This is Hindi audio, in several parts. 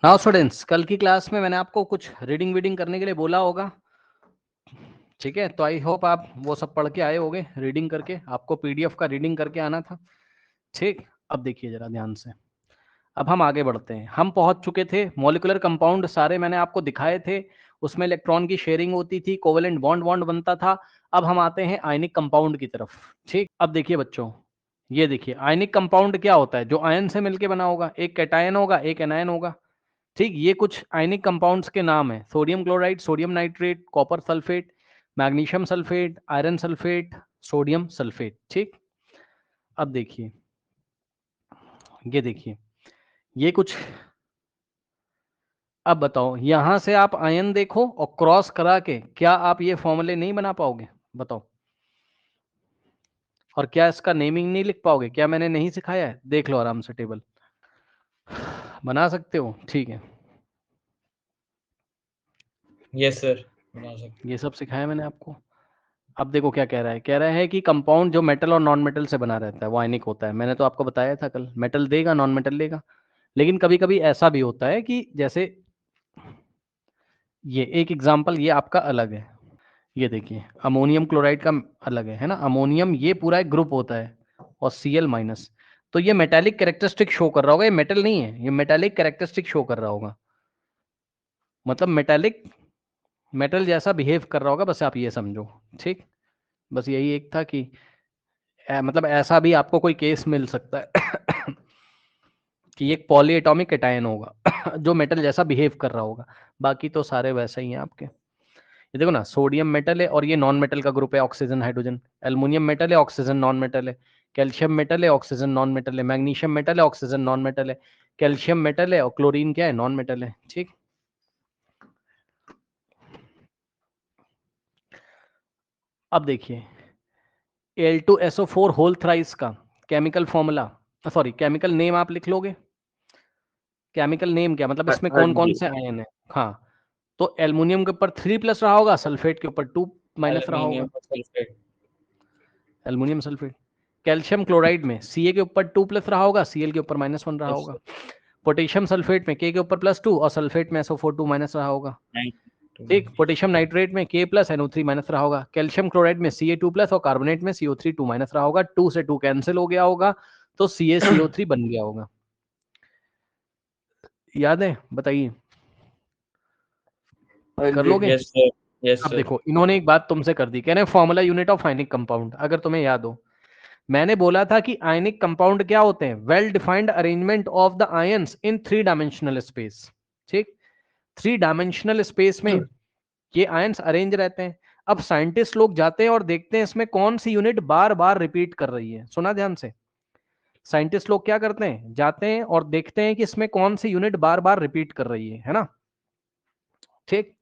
नाउ स्टूडेंट्स, कल की क्लास में मैंने आपको कुछ रीडिंग वीडिंग करने के लिए बोला होगा, ठीक है? तो आई होप आप वो सब पढ़ के आए होंगे। रीडिंग करके आपको पीडीएफ का रीडिंग करके आना था, ठीक? अब देखिए जरा ध्यान से। अब हम आगे बढ़ते हैं। हम पहुंच चुके थे मॉलिक्यूलर कंपाउंड, सारे मैंने आपको दिखाए थे। उसमें इलेक्ट्रॉन की शेयरिंग होती थी, कोवेलेंट बॉन्ड बॉन्ड बनता था। अब हम आते हैं आयनिक कंपाउंड की तरफ, ठीक? अब देखिए बच्चों, ये देखिए आयनिक कंपाउंड क्या होता है। जो आयन से मिलके बना होगा, एक कैटायन होगा, एक एनायन होगा, ठीक? ये कुछ आयनिक कंपाउंड्स के नाम है। Sodium chloride, sodium nitrate, copper sulphate, magnesium sulphate, iron sulphate, sodium sulphate, ठीक? अब देखिए, ये देखिए, ये कुछ। अब बताओ, यहां से आप आयन देखो और क्रॉस करा के क्या आप ये फॉर्मूले नहीं बना पाओगे? बताओ। और क्या इसका नेमिंग नहीं लिख पाओगे? क्या मैंने नहीं सिखाया है? देख लो आराम से टेबल। बना सकते हो, ठीक है? यस सर, बना सकते। ये सब सिखाया मैंने आपको। अब देखो क्या कह रहा है। कह रहा है कि कंपाउंड जो मेटल और नॉन मेटल से बना रहता है वो आयनिक होता है। मैंने तो आपको बताया था कल, मेटल देगा नॉन मेटल देगा। लेकिन कभी कभी ऐसा भी होता है कि जैसे ये एक एग्जांपल ये आपका अलग है। ये देखिए अमोनियम क्लोराइड का अलग है ना? अमोनियम ये पूरा एक ग्रुप होता है और Cl-। तो ये मेटालिक कैरेक्टरिस्टिक शो कर रहा होगा। ये मेटल नहीं है, ये मेटालिक कैरेक्टरिस्टिक शो कर रहा होगा। मतलब मेटालिक मेटल जैसा बिहेव कर रहा होगा, बस आप ये समझो, ठीक? बस यही एक था कि मतलब ऐसा भी आपको कोई केस मिल सकता है कि एक पॉली एटॉमिक कैटायन होगा जो मेटल जैसा बिहेव कर रहा होगा। बाकी तो सारे वैसे ही हैं आपके। ये देखो ना, सोडियम मेटल है और ये नॉन मेटल का ग्रुप है, ऑक्सीजन हाइड्रोजन। एल्युमिनियम मेटल है, ऑक्सीजन नॉन मेटल है। कैल्शियम मेटल है, ऑक्सीजन नॉन मेटल है। मैग्नीशियम मेटल है, ऑक्सीजन नॉन मेटल है। कैल्शियम मेटल है और क्लोरीन क्या है? नॉन मेटल है, ठीक? अब देखिए Al2SO4 होल थ्राइस का chemical formula, sorry chemical name आप लिख लोगे। केमिकल नेम क्या मतलब, इसमें कौन कौन से आयन है? हाँ, तो एल्युमिनियम के ऊपर 3+ रहा होगा, सल्फेट के ऊपर 2- रहा होगा, aluminium sulphate. Aluminium sulphate. Calcium chloride में Ca के ऊपर 2+ रहा होगा, Cl के ऊपर -1 रहा यस होगा। सर। पोटेशियम सल्फेट में K के ऊपर +2 और सल्फेट में SO4 2- रहा होगा, 92। ठीक? पोटेशियम नाइट्रेट में K+ NO3- रहा होगा। कैल्शियम क्लोराइड में Ca2+ और कार्बोनेट में CO3 2- रहा होगा। 2 से 2 कैंसिल हो गया होगा, तो CaCO3 बन गया होगा। याद है? बताइए, कर लोगे? यस सर, यस अब सर। देखो इन्होंने एक बात तुमसे कर दी, कह रहे हैं formula unit of ionic compound. अगर तुम्हें याद हो, मैंने बोला था कि आयनिक कंपाउंड क्या होते हैं? Well defined arrangement of the ions in 3 dimensional space, ठीक? 3 डायमेंशनल स्पेस में ये आयंस अरेंज रहते हैं। अब साइंटिस्ट लोग जाते हैं और देखते हैं इसमें कौन सी यूनिट बार बार रिपीट कर रही है। सुना ध्यान से, साइंटिस्ट लोग क्या करते हैं? जाते हैं और देखते हैं कि इसमें कौन सी यूनिट बार बार रिपीट कर रही है ना? ठीक,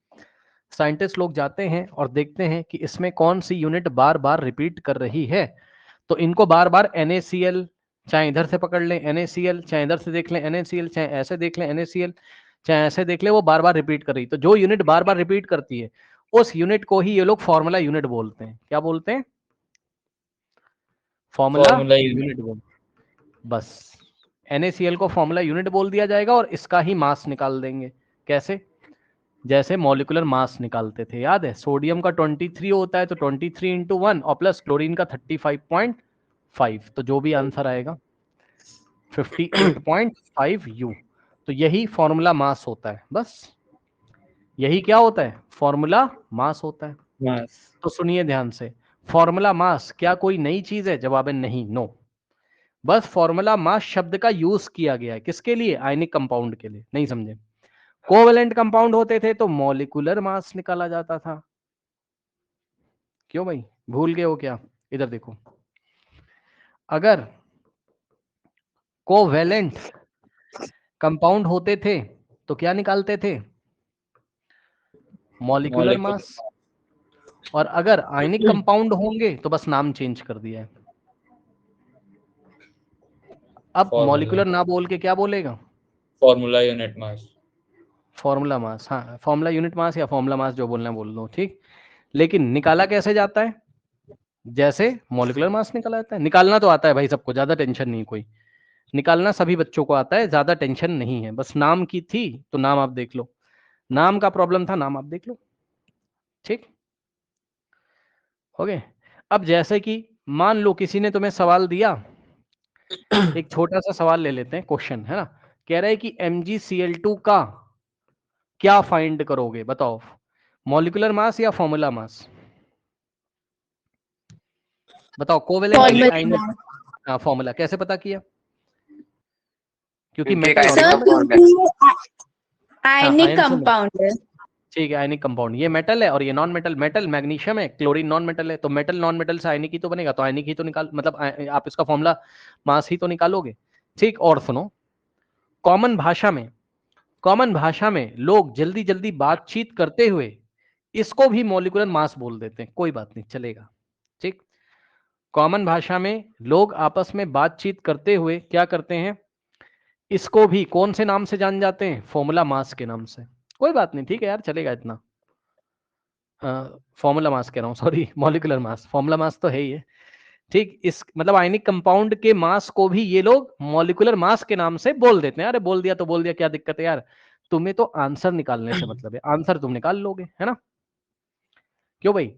साइंटिस्ट लोग जाते हैं और देखते हैं कि इसमें कौन सी यूनिट बार बार रिपीट कर रही है। तो इनको बार बार NaCl, चाहे इधर से पकड़ लें NaCl, चाहे इधर से देख लें NaCl, चाहे ऐसे देख लें NaCl, चाहे ऐसे देख लें, वो बार बार रिपीट कर रही। तो जो यूनिट बार बार रिपीट करती है उस यूनिट को ही ये लोग फॉर्मूला यूनिट बोलते हैं। क्या बोलते हैं? Formula formula unit. यूनिट बोल। बस NaCl को फॉर्मूला यूनिट बोल दिया जाएगा और इसका ही मास निकाल देंगे। कैसे? जैसे मॉलिक्यूलर मास निकालते थे, याद है? सोडियम का 23 होता है, तो 23 × 1 और प्लस क्लोरीन का 35.5, तो जो भी आंसर आएगा 58.5 U। तो यही फॉर्मूला मास होता है। बस यही क्या होता है? फॉर्मूला मास होता है। मास। तो सुनिए ध्यान से, फॉर्मूला मास क्या कोई नई चीज है? जवाब है नहीं, नो। बस फॉर्मूला मास शब्द का यूज किया गया है किसके लिए? आयनिक कंपाउंड के लिए। नहीं समझे? कोवेलेंट कंपाउंड होते थे तो मॉलिक्यूलर मास निकाला जाता था। क्यों भाई, भूल गए हो क्या? इधर देखो, अगर कोवेलेंट कंपाउंड होते थे तो क्या निकालते थे? Molecular molecular. मास। और अगर आयनिक कंपाउंड होंगे तो बस नाम चेंज कर दिया है। अब फॉर्मूला। मॉलिक्यूलर ना बोल के क्या बोलेगा? Formula unit mass. Formula mass. हाँ, फॉर्मूला यूनिट मास या फॉर्मूला मास जो बोलना है बोल दो, ठीक? लेकिन निकाला कैसे जाता है? जैसे मॉलिक्यूलर मास निकाला जाता है। निकालना तो आता है भाई सबको, ज्यादा टेंशन नहीं कोई। निकालना सभी बच्चों को आता है, ज्यादा टेंशन नहीं है। बस नाम की थी तो नाम आप देख लो, नाम का प्रॉब्लम था, नाम आप देख लो। ठीक हो गए। अब जैसे कि मान लो किसी ने तुम्हें सवाल दिया, एक छोटा सा सवाल ले लेते हैं, क्वेश्चन है ना, कह रहा है कि MgCl2 का क्या फाइंड करोगे, बताओ, मॉलिक्यूलर मास या फॉर्मूला मास? बताओ, कोवेलेंट आयनिक, हाँ फॉर्मूला कैसे पता किया? क्योंकि मेटल और सर क्योंकि आयनिक कंपाउंड है। ठीक है, आयनिक कंपाउंड, ये मेटल है और ये नॉन मेटल, मेटल मैग्नीशियम है, क्लोरीन नॉन मेटल है, तो मेटल नॉन मेटल से आयनिक ही तो बनेगा, तो आयनिक ही तो निकाल, मतलब आप इसका फॉर्मूला मास ही तो निकालोगे। ठीक, और सुनो, कॉमन भाषा में लोग जल्दी जल्दी बातचीत करते हुए इसको भी मॉलिक्यूलर मास बोल देते हैं, कोई बात नहीं, चलेगा। ठीक, कॉमन भाषा में लोग आपस में बातचीत करते हुए क्या करते हैं, इसको भी कौन से नाम से जान जाते हैं, फॉर्मूला मास के नाम से, कोई बात नहीं, ठीक है यार, चलेगा इतना। फॉर्मूला मास कह रहा हूँ, sorry, molecular mass, formula mass तो है ही है। ठीक, इस मतलब आयनिक कंपाउंड के मास को भी ये लोग मॉलिक्यूलर मास के नाम से बोल देते हैं। अरे बोल दिया तो बोल दिया, क्या दिक्कत है यार, तुम्हें तो आंसर निकालने से मतलब है, आंसर तुम निकाल लोगे, है ना? क्यों भाई?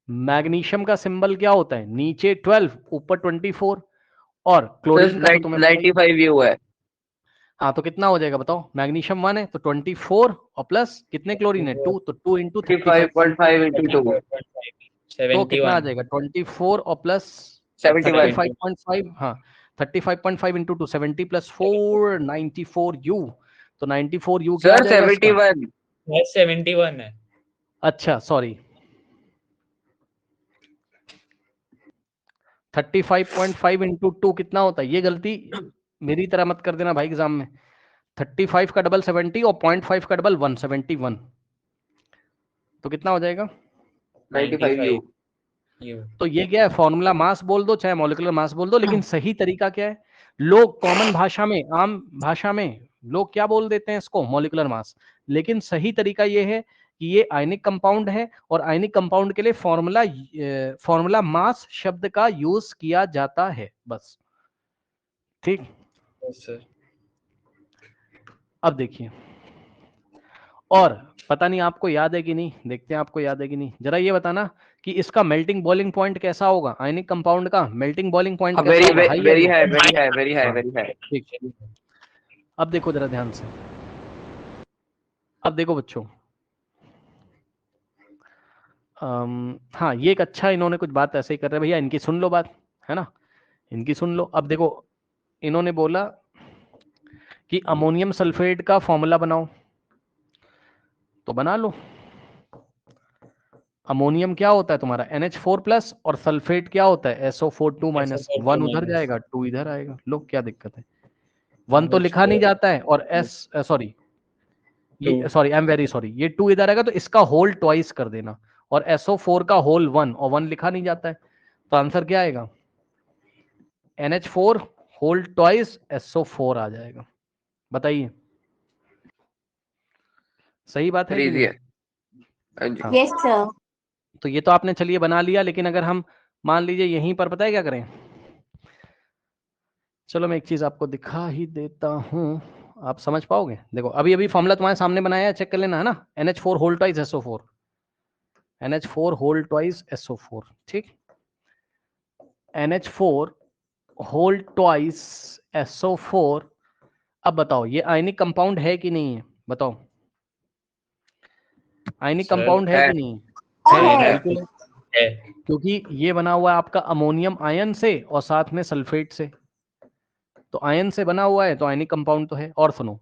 मैग्नीशियम का सिंबल क्या होता है, नीचे 12 ऊपर 24, और क्लोरीन का तो तुम्हें 95U है। हाँ, तो कितना हो जाएगा बताओ, मैग्नीशियम 1 है तो 24 और प्लस कितने क्लोरीन है 2, तो 2 इंटू 35.5 into 2 तो कितना आ जाएगा 24 और प्लस 71 35.5, हाँ 35.5 इंटू 2 70 प्लस 4 94U, तो 94U क्या आ सर जाएगा इसका? 71 71 है। अच्छा सॉरी, 35.5 इंटू 2 कितना होता है, ये गलती मेरी तरह मत कर देना भाई एग्जाम में। 35 का डबल 70 और 0.5 का डबल 171, तो कितना हो जाएगा 95U। तो ये क्या है, फॉर्मूला मास बोल दो चाहे मॉलिक्यूलर मास बोल दो, लेकिन सही तरीका क्या है, लोग कॉमन भाषा में, आम भाषा में लोग क्या बोल देते हैं इसको, मॉलिक्यूलर मास, लेकिन सही तरीका ये है कि ये आयनिक कंपाउंड है और आयनिक कंपाउंड के लिए फॉर्मूला मास शब्द का यूज किया जाता है, बस। ठीक, अब देखिए, और पता नहीं आपको याद है कि नहीं, देखते हैं आपको याद है कि नहीं, जरा ये बताना कि इसका मेल्टिंग बॉइलिंग पॉइंट कैसा होगा, आयनिक कंपाउंड का मेल्टिंग बॉइलिंग पॉइंट कैसा वेरी होगा, हाई वेरी या high low? Very high very high very high. ठीक, अब देखो जरा ध्यान से, अब देखो बच्चों, हाँ ये एक अच्छा, इन्होंने कुछ बात ऐसे ही कर रहे हैं भैया, इनकी सुन लो बात, है ना, इनकी सुन लो। अब देखो, इन्होंने बोला कि अमोनियम सल्फेट का फॉर्मूला बनाओ, तो बना लो। अमोनियम क्या होता है तुम्हारा NH4 प्लस, और सल्फेट क्या होता है SO4 माइनस, 1 उधर जाएगा 2 इधर आएगा, लो क्या दिक्कत है, 1 तो लिखा नहीं जाता है, और सॉरी ये sorry I am very sorry, ये 2 इधर आएगा तो इसका होल ट्वाइस कर देना, और SO4 का होल 1, और 1 लिखा नहीं जाता है, तो आंसर क्या आएगा NH4 होल ट्वाइस SO4 आ जाएगा, बताइए सही बात है कि नहीं? हाँ। Yes sir. तो ये तो आपने चलिए बना लिया, लेकिन अगर हम मान लीजिए यहीं पर पता है क्या करें, चलो मैं एक चीज आपको दिखा ही देता हूं, आप समझ पाओगे। देखो अभी अभी फॉर्मूला तुम्हारे सामने बनाया है, चेक कर लेना, है ना, NH4 whole twice SO4, NH4 whole twice SO4, ठीक, NH4 होल ट्वाइस SO4। अब बताओ ये आयनिक कंपाउंड है कि नहीं है, बताओ, आयनिक कंपाउंड है कि नहीं है? बिल्कुल है, क्योंकि ये बना हुआ है आपका अमोनियम आयन से और साथ में सल्फेट से, तो आयन से बना हुआ है तो आयनिक कंपाउंड तो है। और सुनो,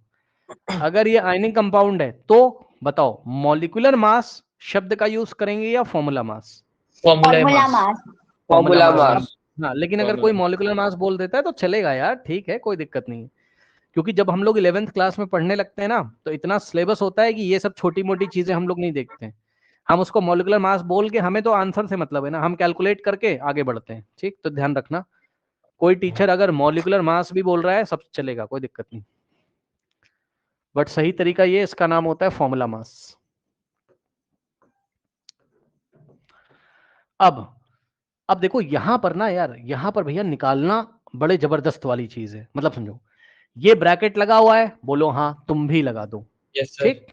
अगर ये आयनिक कंपाउंड है तो बताओ मॉलिक्यूलर मास शब्द का यूज करेंगे या formula mass? Formula mass. Formula mass. हाँ, लेकिन अगर कोई मॉलिक्यूलर मास बोल देता है तो चलेगा यार, ठीक है, कोई दिक्कत नहीं है, क्योंकि जब हम लोग 11th क्लास में पढ़ने लगते हैं ना, तो इतना सिलेबस होता है कि ये सब छोटी मोटी चीजें हम लोग नहीं देखते हैं, हम उसको मॉलिक्यूलर मास बोल के, हमें तो आंसर से मतलब है ना, हम कैलकुलेट करके आगे बढ़ते हैं। ठीक, तो ध्यान रखना, कोई टीचर अगर मॉलिक्यूलर मास भी बोल रहा है सब चलेगा, कोई दिक्कत नहीं, बट सही तरीका ये, इसका नाम होता है फॉर्मूला मास। अब देखो यहां पर ना यार, यहां पर भैया निकालना बड़े जबरदस्त वाली चीज है, मतलब समझो ये ब्रैकेट लगा हुआ है, बोलो हाँ, तुम भी लगा दो, यस सर। ठीक।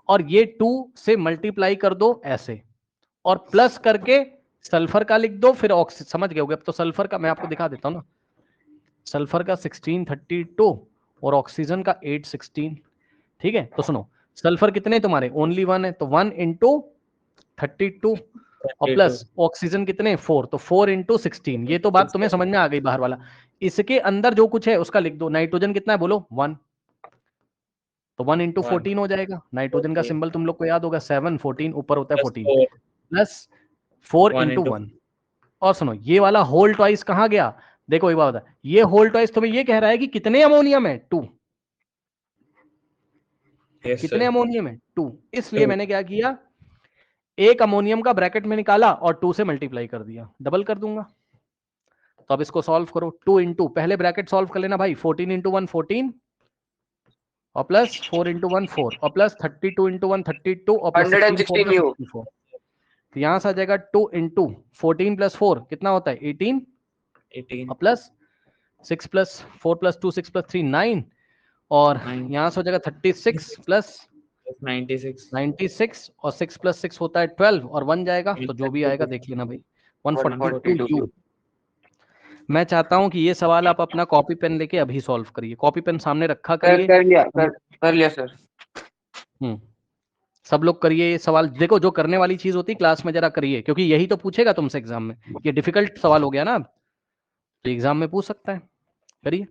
और ये 2 से मल्टीप्लाई कर दो ऐसे, और प्लस करके सल्फर का लिख दो, फिर ऑक्सीजन, समझ गए होगे। अब तो सल्फर का मैं आपको दिखा देता हूं ना, सल्फर का 1632 और ऑक्सीजन का 816, ठीक है। तो सुनो, सल्फर कितने तुम्हारे, ओनली 1 है, तो 1 इंटू 32, और 32 प्लस ऑक्सीजन कितने 4, तो 4 इंटू 16। ये तो बात तुम्हें समझ में आ गई बाहर वाला। इसके अंदर जो कुछ है उसका लिख दो। नाइट्रोजन कितना है बोलो, 1, तो 1 इंटू 1 14 हो जाएगा। नाइट्रोजन का 14 सिंबल तुम लोग को याद होगा, 7, 14 ऊपर होता है प्लस 14, 4 प्लस 4 1 इंटू into 1। और सुनो, ये वाला होल ट्वाइस कहाँ गया, देखो एक बात बता, ये होल ट्वाइस तुम्हें ये कह रहा है कि कितने अमोनियम है, 2। यस कितने सर। अमोनियम है, 2। इसलिए 2 मैंने क्या किया, एक अमोनियम का ब्रैकेट में निकाला और 2 से मल्टीप्लाई कर दिया, डबल कर दूंगा। तो अब इसको सॉल्व करो, 2 इंटू, पहले ब्रैकेट सॉल्व कर लेना भाई, 14 इंटू 1 14, और प्लस 4 इंटू 1 4, और प्लस 32 इंटू 1 32, और प्लस 16 4 116 U. 64। तो यहां से आ जाएगा 2 इंटू 14 प्लस 4 कितना होता है 18, 18 और प्लस 6 प्लस 4 प्लस 2 6 प्लस 3 9, और 9 यहां से हो जाएगा 36 प्लस 96 96, और 6 प्लस 6 होता है 12, और 1 जाएगा, तो जो भी आएगा देख लेना भाई, 142 U। मैं चाहता हूं कि ये सवाल आप अपना कॉपी पेन लेके अभी सॉल्व करिए, कॉपी पेन सामने रखा करिए। कर लिया सर। सब लोग करिए ये सवाल, देखो जो करने वाली चीज होती है क्लास में जरा करिए, क्योंकि यही तो पूछेगा तुमसे एग्जाम में। ये डिफिकल्ट सवाल हो गया ना, तो एग्जाम में पूछ सकता है, करिए।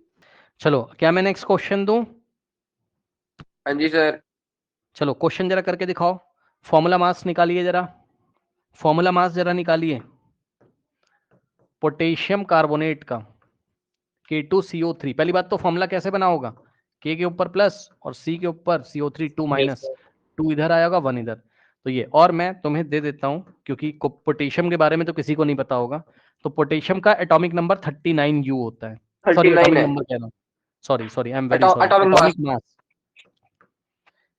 चलो, क्या मैं नेक्स्ट क्वेश्चन दूं? हाँ जी सर। चलो क्वेश्चन जरा करके दिखाओ। फॉर्मूला मास निकालिए जरा, फॉर्मूला मास जरा निकालिए पोटेशियम कार्बोनेट का, K2CO3। पहली बात तो फॉर्मूला कैसे बना होगा, K के ऊपर प्लस और C के ऊपर CO3 2 यस माइनस, सर। 2 इधर आया होगा 1 इधर। तो ये, और मैं तुम्हें दे देता हूं क्योंकि पोटेशियम के बारे में तो किसी को नहीं पता होगा, तो पोटेशियम का एटॉमिक नंबर 39 U होता है। सॉरी 39 एटॉमिक है। नंबर कह रहा हूं, sorry I am very sorry, atomic mass. Atomic mass.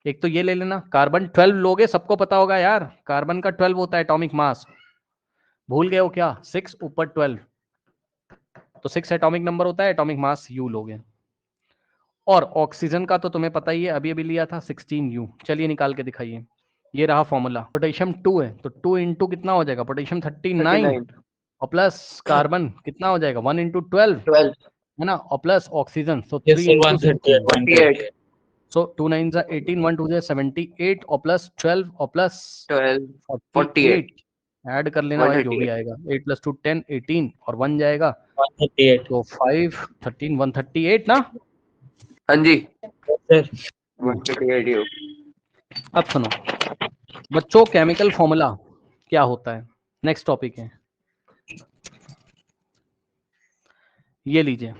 एक तो ये ले लेना, कार्बन 12 लोगे, सबको पता होगा यार, कार्बन का 12 होता है एटॉमिक मास, भूल गए हो क्या, 6 ऊपर 12, तो 6 एटॉमिक नंबर होता है, एटॉमिक मास U लोगे। और ऑक्सीजन का तो तुम्हें पता ही है, अभी अभी लिया था 16 U। चलिए निकाल के दिखाइए, ये रहा फॉर्मूला। पोटेशियम 2 है, तो 2 इंटू कितना हो जाएगा, पोटेशियम 39, 39 और प्लस कार्बन कितना हो जाएगा 1 इंटू 12, 12 है ना, और plus oxygen, so yes 3 sir. Into 16, 48 सो 2 9 जा 18, 1 2 जा 78, और प्लस 12, और प्लस 12 48 48, ऐड कर लेना भाई जो भी 138। आएगा, 8 प्लस 2 10 18, और 1 जाएगा 138 तो 5 13 138 ना। हाँ जी सर। 138 U. अब सुनो बच्चों, केमिकल फॉर्मूला क्या होता है, नेक्स्ट टॉपिक है, ये लीजिए,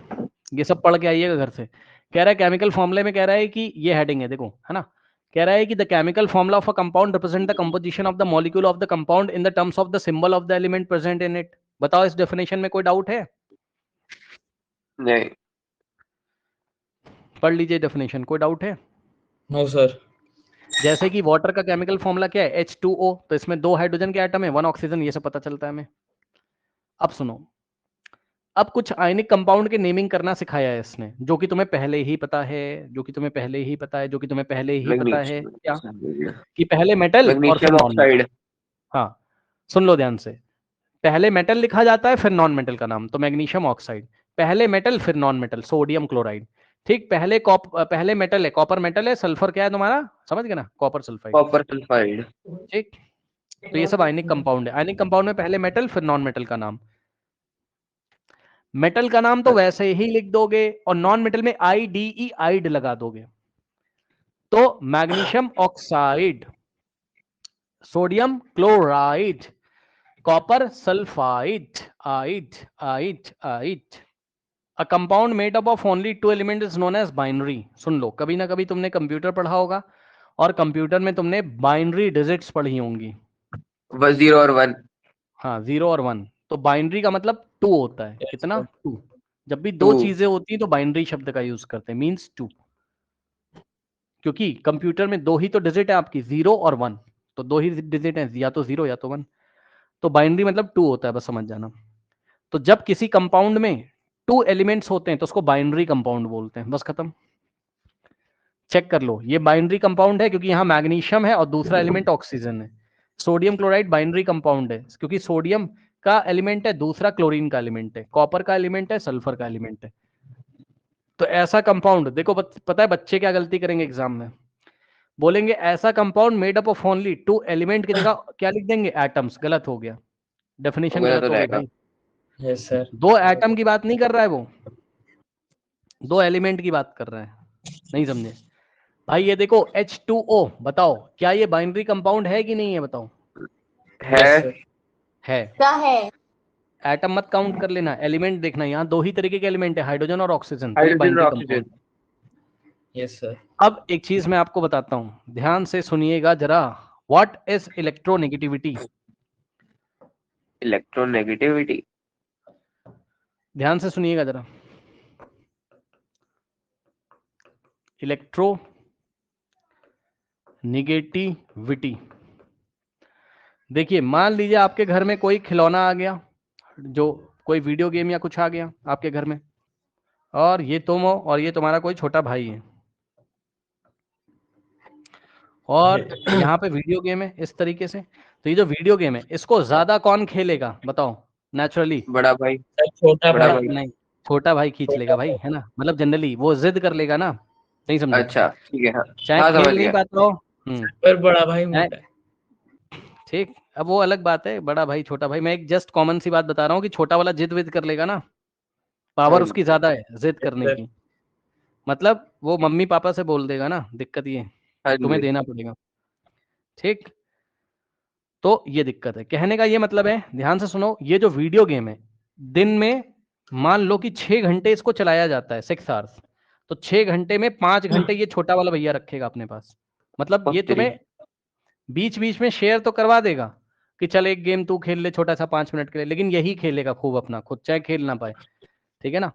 ये सब पढ़ के आइएगा घर से। कह रहा है केमिकल फॉर्मूले में, कह रहा है कि ये हेडिंग है, देखो है ना, कह रहा है कि the chemical formula of a compound represent the composition of the molecule of the compound in the terms of the symbol of the element present in it. बताओ इस डेफिनेशन में कोई डाउट है? नहीं। पढ़ लीजिए डेफिनेशन, कोई डाउट है? No sir. जैसे कि वाटर का केमिकल फॉर्मूला क्या है, H2O, तो इसमें 2 हाइड्रोजन के एटम है, 1 ऑक्सीजन, ये सब पता चलता है हमें। अब सुनो, अब कुछ आयनिक कंपाउंड की नेमिंग करना सिखाया है इसने, जो कि तुम्हें पहले ही पता है, जो कि तुम्हें पहले ही पता है, जो कि तुम्हें पहले ही पता है, क्या कि पहले मेटल और फिर मैग्नीशियम नॉन मेटल। ऑक्साइड। हाँ, सुन लो ध्यान से, पहले मेटल लिखा जाता है फिर नॉन मेटल का नाम, तो मैग्नीशियम ऑक्साइड, पहले मेटल फिर नॉन मेटल, सोडियम क्लोराइड, ठीक। पहले मेटल है, कॉपर मेटल है, सल्फर क्या है तुम्हारा, समझ गए ना, कॉपर सल्फाइड, कॉपर सल्फाइड। ठीक। तो ये सब आयनिक कंपाउंड है, आयनिक कंपाउंड में पहले मेटल फिर नॉन मेटल का नाम। मेटल का नाम तो वैसे ही लिख दोगे, और नॉन मेटल में IDE आइड लगा दोगे, तो magnesium oxide, sodium chloride, copper sulphide, ide ide ide. A compound made up of only 2 element is known as binary. सुन लो, कभी ना कभी तुमने कंप्यूटर पढ़ा होगा, और कंप्यूटर में तुमने बाइनरी डिजिट्स पढ़ी होंगी। 0 और 1। हाँ, 0 और 1, तो बाइनरी का मतलब 2 होता है, Yes, कितना, sir. 2। जब भी दो 2 चीजें होती हैं तो बाइनरी शब्द का यूज करते हैं, मीन्स 2, क्योंकि कंप्यूटर में 2 ही तो डिजिट है आपकी, 0 और 1, तो 2 ही डिजिट है, या तो 0 या तो 1, तो बाइनरी मतलब 2 होता है, बस समझ जाना। तो जब किसी कंपाउंड में 2 एलिमेंट्स होते हैं तो उसको बाइनरी कंपाउंड बोलते हैं। बस खत्म, चेक कर लो, ये बाइनरी कंपाउंड है क्योंकि यहाँ मैग्नीशियम है और दूसरा एलिमेंट ऑक्सीजन है। सोडियम क्लोराइड बाइनरी कंपाउंड है क्योंकि सोडियम का एलिमेंट है, दूसरा क्लोरीन का एलिमेंट है, कॉपर का एलिमेंट है, सल्फर का एलिमेंट है। तो ऐसा कंपाउंड देखो, पता है बच्चे क्या गलती करेंगे एग्जाम में, बोलेंगे ऐसा compound made up of only 2 element की जगह क्या लिख देंगे, एटम्स। गलत हो गया, डेफिनेशन गलत गलत हो हो गई जाएगा। भाई। Yes sir. 2 एटम की बात नहीं कर रहा है वो, 2 एलिमेंट की बात कर रहा है, नहीं समझे भाई। ये देखो H2O, बताओ क्या ये बाइनरी कंपाउंड है कि नहीं है, बताओ। है। है। क्या है? एटम मत काउंट कर लेना, एलिमेंट देखना, यहाँ 2 ही तरीके के एलिमेंट है, हाइड्रोजन और ऑक्सीजन, तो ये हाइड्रोजन बाइनरी और कंपाउंड। ऑक्सीजन। Yes sir. अब एक चीज मैं आपको बताता हूं, ध्यान से सुनिएगा जरा। What is electronegativity? इलेक्ट्रोनेगेटिविटी। ध्यान से सुनिएगा जरा। इलेक्ट्रो नेगेटिविटी, देखिए मान लीजिए आपके घर में कोई खिलौना आ गया, जो कोई वीडियो गेम या कुछ आ गया आपके घर में, और ये तुम हो और ये तुम्हारा कोई छोटा भाई है, और यहाँ पे वीडियो गेम है इस तरीके से। तो ये जो वीडियो गेम है इसको ज्यादा कौन खेलेगा, बताओ नेचुरली? बड़ा भाई। सर छोटा बड़ा भाई। भाई। नहीं, छोटा भाई खींच छोटा लेगा भाई, भाई। है ना, मतलब जनरली वो जिद कर लेगा ना, नहीं समझे? अच्छा ठीक है, हाँ चाहे हाँ खेल समझ नहीं गया। पाता हो। पर बड़ा भाई चाहे- मोटा है। ठीक, अब वो अलग बात है, बड़ा भाई छोटा भाई, मैं एक जस्ट कॉमन सी बात बता रहा हूँ कि छोटा वाला जिद विद कर लेगा ना, पावर हाँ उसकी ज्यादा है जिद करने सर। की, मतलब वो मम्मी पापा से बोल देगा ना, दिक्कत ये हाँ तुम्हें जी। देना पड़ेगा। ठीक, तो ये दिक्कत है, कहने का ये मतलब है, ध्यान से सुनो, ये जो वीडियो गेम है दिन में मान लो कि 6 घंटे इसको चलाया जाता है, 6 आवर्स, तो 6 घंटे में 5 घंटे ये छोटा वाला भैया रखेगा अपने पास। मतलब ये तेरी। तुम्हें बीच बीच में शेयर तो करवा देगा कि चल एक गेम तू खेल ले छोटा सा 5 मिनट के लिए, लेकिन यही खेलेगा खूब अपना खुद, चाहे खेल ना पाए। ठीक है ना?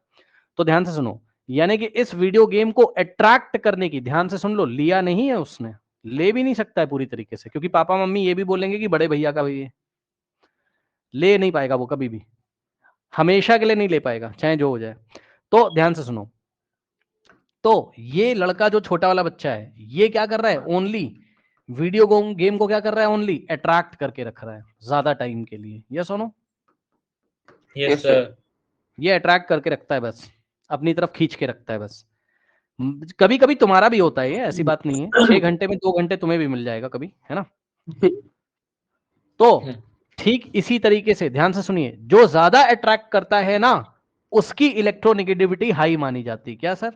तो ध्यान से सुनो, यानी कि इस वीडियो गेम को अट्रैक्ट करने की, ध्यान से सुन लो, लिया नहीं है उसने, ले भी नहीं सकता है पूरी तरीके से, क्योंकि पापा मम्मी ये भी बोलेंगे कि बड़े भैया का भैया, ले नहीं पाएगा वो कभी भी, हमेशा के लिए नहीं ले पाएगा, चाहे जो हो जाए। तो ध्यान से सुनो, तो ये लड़का जो छोटा वाला बच्चा है, ये क्या कर रहा है, ओनली वीडियो गेम को क्या कर रहा है, ओनली अट्रैक्ट करके रख रहा है ज्यादा टाइम के लिए। ये सुनो, यस सर। ये अट्रैक्ट करके रखता है, बस अपनी तरफ खींच के रखता है बस। कभी कभी तुम्हारा भी होता है ये, ऐसी बात नहीं है, 6 घंटे में 2 घंटे तुम्हें भी मिल जाएगा कभी, है ना? तो ठीक इसी तरीके से ध्यान से सुनिए, जो ज्यादा अट्रैक्ट करता है ना, उसकी इलेक्ट्रोनेगेटिविटी हाई मानी जाती है। क्या सर?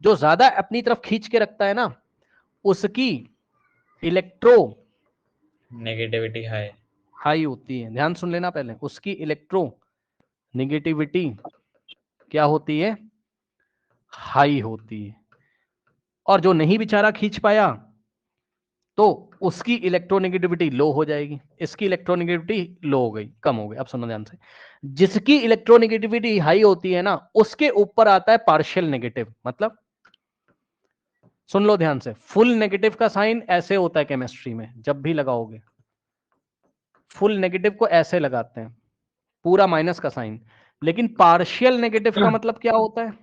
जो ज्यादा अपनी तरफ खींच के रखता है ना, उसकी इलेक्ट्रो नेगेटिविटी हाई। हाई होती है। ध्यान सुन लेना पहले, उसकी इलेक्ट्रो नेगेटिविटी क्या होती है, हाई होती है। और जो नहीं बेचारा खींच पाया, तो उसकी इलेक्ट्रोनेगेटिविटी लो हो जाएगी। इसकी इलेक्ट्रोनेगेटिविटी लो हो गई, कम हो गई। अब सुनो ध्यान से, जिसकी इलेक्ट्रोनेगेटिविटी हाई होती है ना, उसके ऊपर आता है पार्शियल नेगेटिव। मतलब सुन लो ध्यान से, फुल नेगेटिव का साइन ऐसे होता है केमिस्ट्री में, जब भी लगाओगे फुल नेगेटिव को ऐसे लगाते हैं, पूरा माइनस का साइन। लेकिन पार्शियल नेगेटिव का मतलब क्या होता है,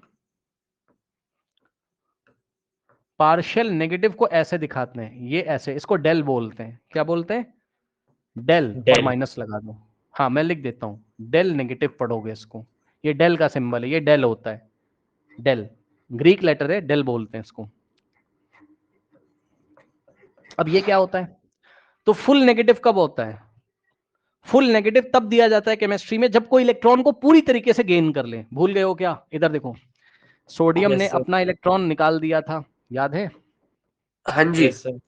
पार्शियल नेगेटिव को ऐसे दिखाते हैं, ये ऐसे, इसको डेल बोलते हैं। क्या बोलते हैं? डेल, और डेल। माइनस लगा दो। हाँ मैं लिख देता हूं, डेल नेगेटिव पढ़ोगे इसको, ये डेल का सिंबल है, ये डेल होता है, डेल ग्रीक लेटर है, डेल बोलते हैं इसको। अब ये क्या होता है? तो फुल नेगेटिव कब होता है? फुल नेगेटिव तब दिया जाता है केमिस्ट्री में जब कोई इलेक्ट्रॉन को पूरी तरीके से गेन कर ले। भूल गए हो क्या? इधर देखो, सोडियम ने Yes, sir. अपना इलेक्ट्रॉन निकाल दिया था, याद है? हाँ जी। Yes sir.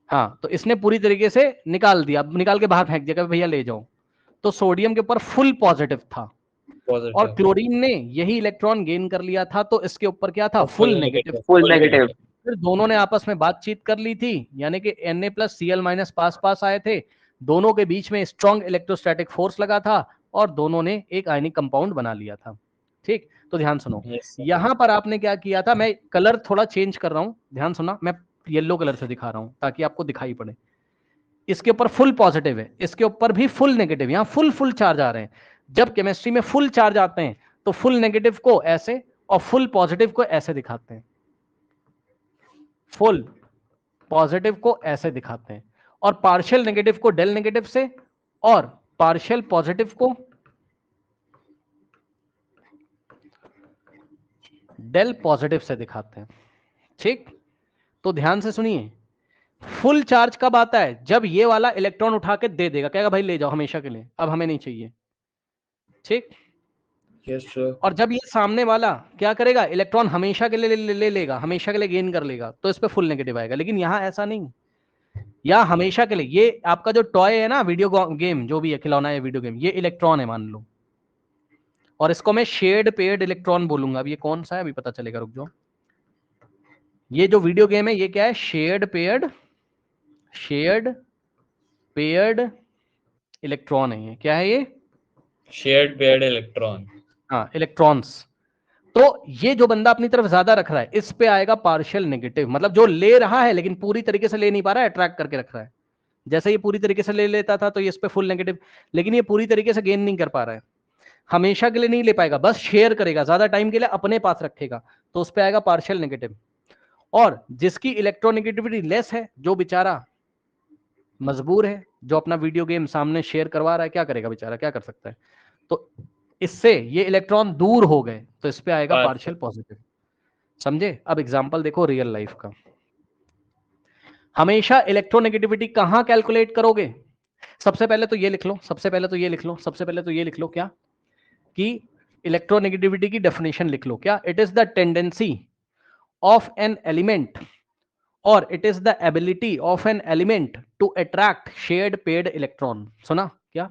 हाँ, तो इसने पूरी तरीके से निकाल दिया, निकाल के बाहर फेंक दिया कि भैया ले जाओ। तो सोडियम के ऊपर फुल पॉजिटिव था, और पॉजिटिव। क्लोरीन ने यही इलेक्ट्रॉन गेन कर लिया था, तो इसके ऊपर क्या था, फुल नेगेटिव। Full negative. फिर दोनों ने आपस में बातचीत कर ली थी, यानी कि Na+Cl- पास पास आए थे, दोनों के बीच में स्ट्रॉन्ग इलेक्ट्रोस्टैटिक फोर्स लगा था, और दोनों ने एक आयनिक कंपाउंड बना लिया था। ठीक, तो ध्यान सुनो, यस सर। यहां पर आपने क्या किया था, मैं कलर थोड़ा चेंज कर रहा हूं, ध्यान सुना, मैं येलो कलर से दिखा रहा हूं ताकि आपको दिखाई पड़े। इसके ऊपर फुल पॉजिटिव है, इसके ऊपर भी फुल नेगेटिव, यहां फुल फुल चार्ज आ रहे हैं। जब केमिस्ट्री में फुल चार्ज आते हैं तो फुल नेगेटिव को ऐसे और फुल पॉजिटिव को ऐसे दिखाते हैं, फुल पॉजिटिव को ऐसे दिखाते हैं, और पार्शियल नेगेटिव को डेल नेगेटिव से और पार्शियल पॉजिटिव को डेल पॉजिटिव से दिखाते हैं। ठीक, तो ध्यान से सुनिए, फुल चार्ज कब आता है? जब ये वाला इलेक्ट्रॉन उठा के दे देगा, कहेगा भाई ले जाओ हमेशा के लिए, अब हमें नहीं चाहिए। ठीक, यस सर। और जब ये सामने वाला क्या करेगा, इलेक्ट्रॉन हमेशा के लिए ले लेगा, हमेशा के लिए गेन कर लेगा, तो इस पे फुल नेगेटिव आएगा। लेकिन यहां ऐसा नहीं, या हमेशा के लिए, ये आपका जो टॉय है ना, वीडियो गेम जो भी है, खिलौना है वीडियो गेम, ये इलेक्ट्रॉन है मान लो, और इसको मैं शेयर्ड पेयर्ड इलेक्ट्रॉन बोलूंगा। अब ये कौन सा है अभी पता चलेगा, रुक जाओ। ये जो वीडियो गेम है ये क्या है? शेयर्ड पेयर्ड इलेक्ट्रॉन है। ये क्या है? ये शेयर्ड पेयर्ड इलेक्ट्रॉन। हाँ, इलेक्ट्रॉन्स। तो ये जो बंदा अपनी तरफ ज्यादा रख रहा है, इस पे आएगा पार्शियल नेगेटिव, मतलब जो ले रहा है लेकिन पूरी तरीके से ले नहीं पा रहा है, अट्रैक्ट करके रख रहा है। जैसे ये पूरी तरीके से ले लेता था तो ये इस पे फुल नेगेटिव, लेकिन ये पूरी तरीके से गेन नहीं कर पा रहा है, हमेशा के लिए नहीं ले पाएगा, बस शेयर करेगा, ज्यादा टाइम के लिए अपने पास रखेगा, तो उस पे आएगा पार्शियल नेगेटिव। और जिसकी इलेक्ट्रोनेगेटिविटी लेस है, जो बेचारा मजबूर है, जो अपना वीडियो गेम सामने शेयर करवा रहा है, क्या करेगा बेचारा, क्या कर सकता है? तो इससे ये इलेक्ट्रॉन दूर हो गए, तो इस पे आएगा पार्शियल पॉजिटिव। समझे? अब एग्जांपल देखो रियल लाइफ का। हमेशा इलेक्ट्रोनेगेटिविटी कहां कैलकुलेट करोगे? सबसे पहले तो ये लिख लो, सबसे पहले तो ये लिख लो, सबसे पहले तो ये लिख लो, क्या कि इलेक्ट्रोनेगेटिविटी की डेफिनेशन लिख लो, क्या? It is the tendency of an element, और it is the ability of an element to attract shared paired electron. सुना क्या?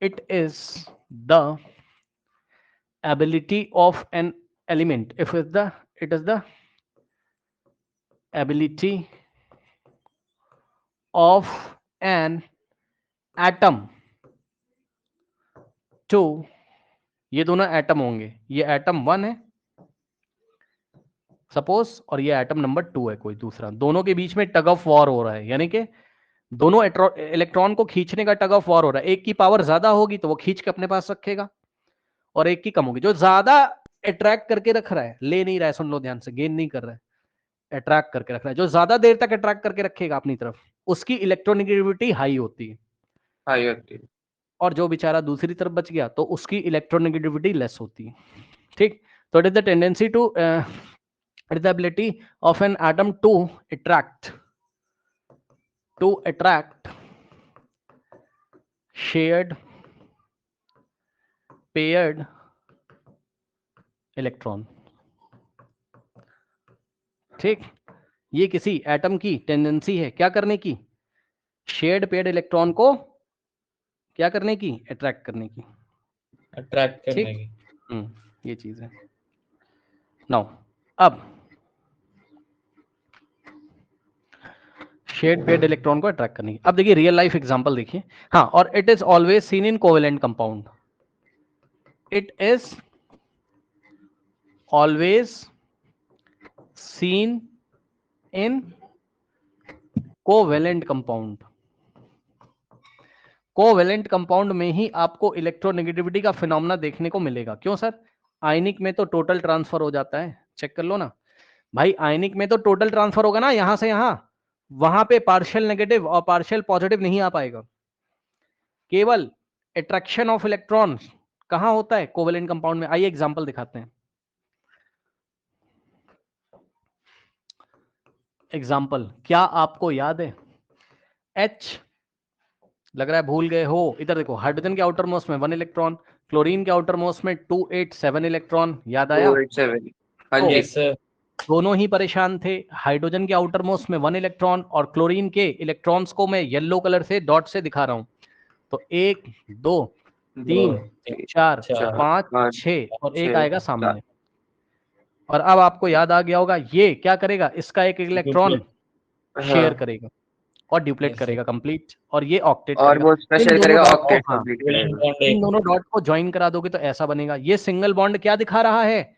It is the ability of an element. It is the ability of an atom to, ये दोनों एटम होंगे, ये एटम 1 है सपोज, और ये एटम नंबर 2 है कोई दूसरा, दोनों के बीच में टग ऑफ वॉर हो रहा है, यानी कि दोनों इलेक्ट्रॉन को खींचने का टग ऑफ वॉर हो रहा है। एक की पावर ज्यादा होगी तो वो खींच के अपने पास रखेगा, और एक की कम होगी। जो ज्यादा अट्रैक्ट करके रख रहा है, ले नहीं रहा है, सुन लो ध्यान से, गेन नहीं कर रहा है, अट्रैक्ट करके रख रहा है, जो ज्यादा देर तक अट्रैक्ट करके रखेगा अपनी तरफ, उसकी इलेक्ट्रोनेगेटिविटी हाई होती है, और जो बेचारा दूसरी तरफ बच गया तो उसकी इलेक्ट्रोनेगेटिविटी लेस होती है। ठीक, तो it is the tendency to, it is the ability of an atom to attract shared paired electron. ठीक, ये किसी एटम की टेंडेंसी है क्या करने की? शेयर्ड पेयर्ड इलेक्ट्रॉन को क्या करने की? अट्रैक्ट करने की, अट्रैक्ट करने की। ये चीज है। नाउ अब शेयर्ड पेयर्ड इलेक्ट्रॉन को अट्रैक्ट करने की, अब देखिए रियल लाइफ एग्जांपल देखिए। हाँ, और it is always seen in covalent compound, it is always seen in covalent compound। Covalent compound में ही आपको इलेक्ट्रोनेगेटिविटी का फिनोमेना देखने को मिलेगा। क्यों सर? आयनिक में तो टोटल ट्रांसफर हो जाता है, चेक कर लो ना भाई, आयनिक में तो टोटल ट्रांसफर होगा ना, यहां से यहां, वहां पे पार्शियल नेगेटिव और पार्शियल पॉजिटिव नहीं आ पाएगा। केवल अट्रैक्शन ऑफ इलेक्ट्रॉन्स कहां होता है? कोवेलेंट कंपाउंड में। आइए एग्जांपल दिखाते हैं। एग्जांपल क्या आपको याद है? H, लग रहा है भूल गए हो। इधर देखो, हाइड्रोजन के आउटर मोस्ट में 1 इलेक्ट्रॉन, क्लोरीन के आउटर मोस्ट में 287 इलेक्ट्रॉन, याद आया? 287। हाँ जी। Yes sir. दोनों ही परेशान थे। हाइड्रोजन के आउटर मोस्ट में 1 इलेक्ट्रॉन और क्लोरीन के इलेक्ट्रॉन्स को मैं येलो कलर से डॉट से दिखा रहा हूं। तो 1 2 3 4 5 6 और एक आएगा सामने। और अब आपको याद आ गया होगा, ये क्या करेगा? इसका एक इलेक्ट्रॉन शेयर करेगा और ड्यूप्लेट करेगा कंप्लीट, और ये ऑक्टेट और वो स्पेशल करेगा ऑक्टेट हाँ, कंप्लीट। इन दोनों डॉट को ज्वाइन करा दोगे तो ऐसा बनेगा। ये सिंगल बॉन्ड क्या दिखा रहा है?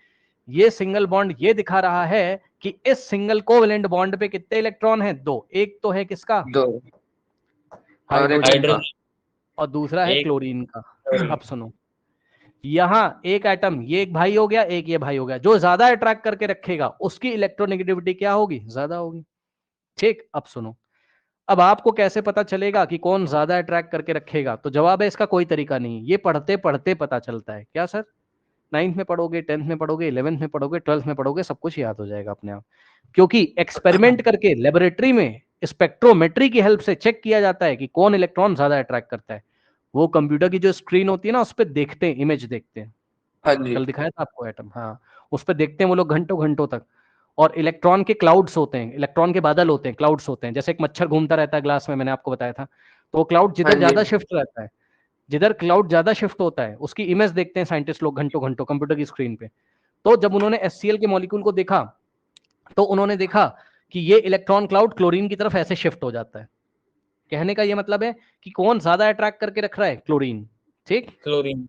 ये सिंगल बॉन्ड ये दिखा रहा है कि इस सिंगल कोवेलेंट बॉन्ड पे कितने इलेक्ट्रॉन हैं? 2। एक तो है किसका? 2 हाइड्रोजन का, और दूसरा है क्लोरीन का। अब सुनो, यहाँ एक एटम, ये एक भाई हो गया, एक ये भाई हो गया, जो ज्यादा अट्रैक्ट करके रखेगा उसकी इलेक्ट्रोनेगेटिविटी क्या होगी, ज्यादा होगी। ठीक, अब सुनो, अब आपको कैसे पता चलेगा कि कौन ज्यादा अट्रैक्ट करके रखेगा? तो जवाब है इसका कोई तरीका नहीं, ये पढ़ते पढ़ते पता चलता है। क्या सर? 9th में पढ़ोगे, 10th में पढ़ोगे, 11th में पढ़ोगे, 12th में पढ़ोगे, सब कुछ याद हो जाएगा अपने आप, क्योंकि एक्सपेरिमेंट करके लेबोरेटरी में स्पेक्ट्रोमेट्री की हेल्प से चेक किया जाता है कि कौन इलेक्ट्रॉन ज्यादा अट्रैक्ट करता है। वो कंप्यूटर की जो स्क्रीन होती है ना, उस पर देखते हैं, इमेज देखते हैं। हाँ जी, कल दिखाया था आपको एटम, हाँ, उस पर देखते हैं वो लोग घंटों घंटों तक। और इलेक्ट्रॉन के क्लाउड्स होते हैं, इलेक्ट्रॉन के बादल होते हैं, क्लाउड्स होते हैं, जैसे एक मच्छर घूमता रहता है ग्लास में, मैंने आपको बताया था। तो वो क्लाउड हाँ जिधर जी, ज्यादा शिफ्ट रहता है, जिधर क्लाउड ज्यादा शिफ्ट होता है, उसकी इमेज देखते हैं साइंटिस्ट लोग घंटों घंटों कंप्यूटर की स्क्रीन पे। तो जब उन्होंने HCl के मॉलिक्यूल को देखा, तो उन्होंने देखा कि ये इलेक्ट्रॉन क्लाउड क्लोरीन की तरफ ऐसे शिफ्ट हो जाता है। कहने का ये मतलब है कि कौन ज्यादा अट्रैक्ट करके रख रहा है, क्लोरीन। ठीक, क्लोरीन।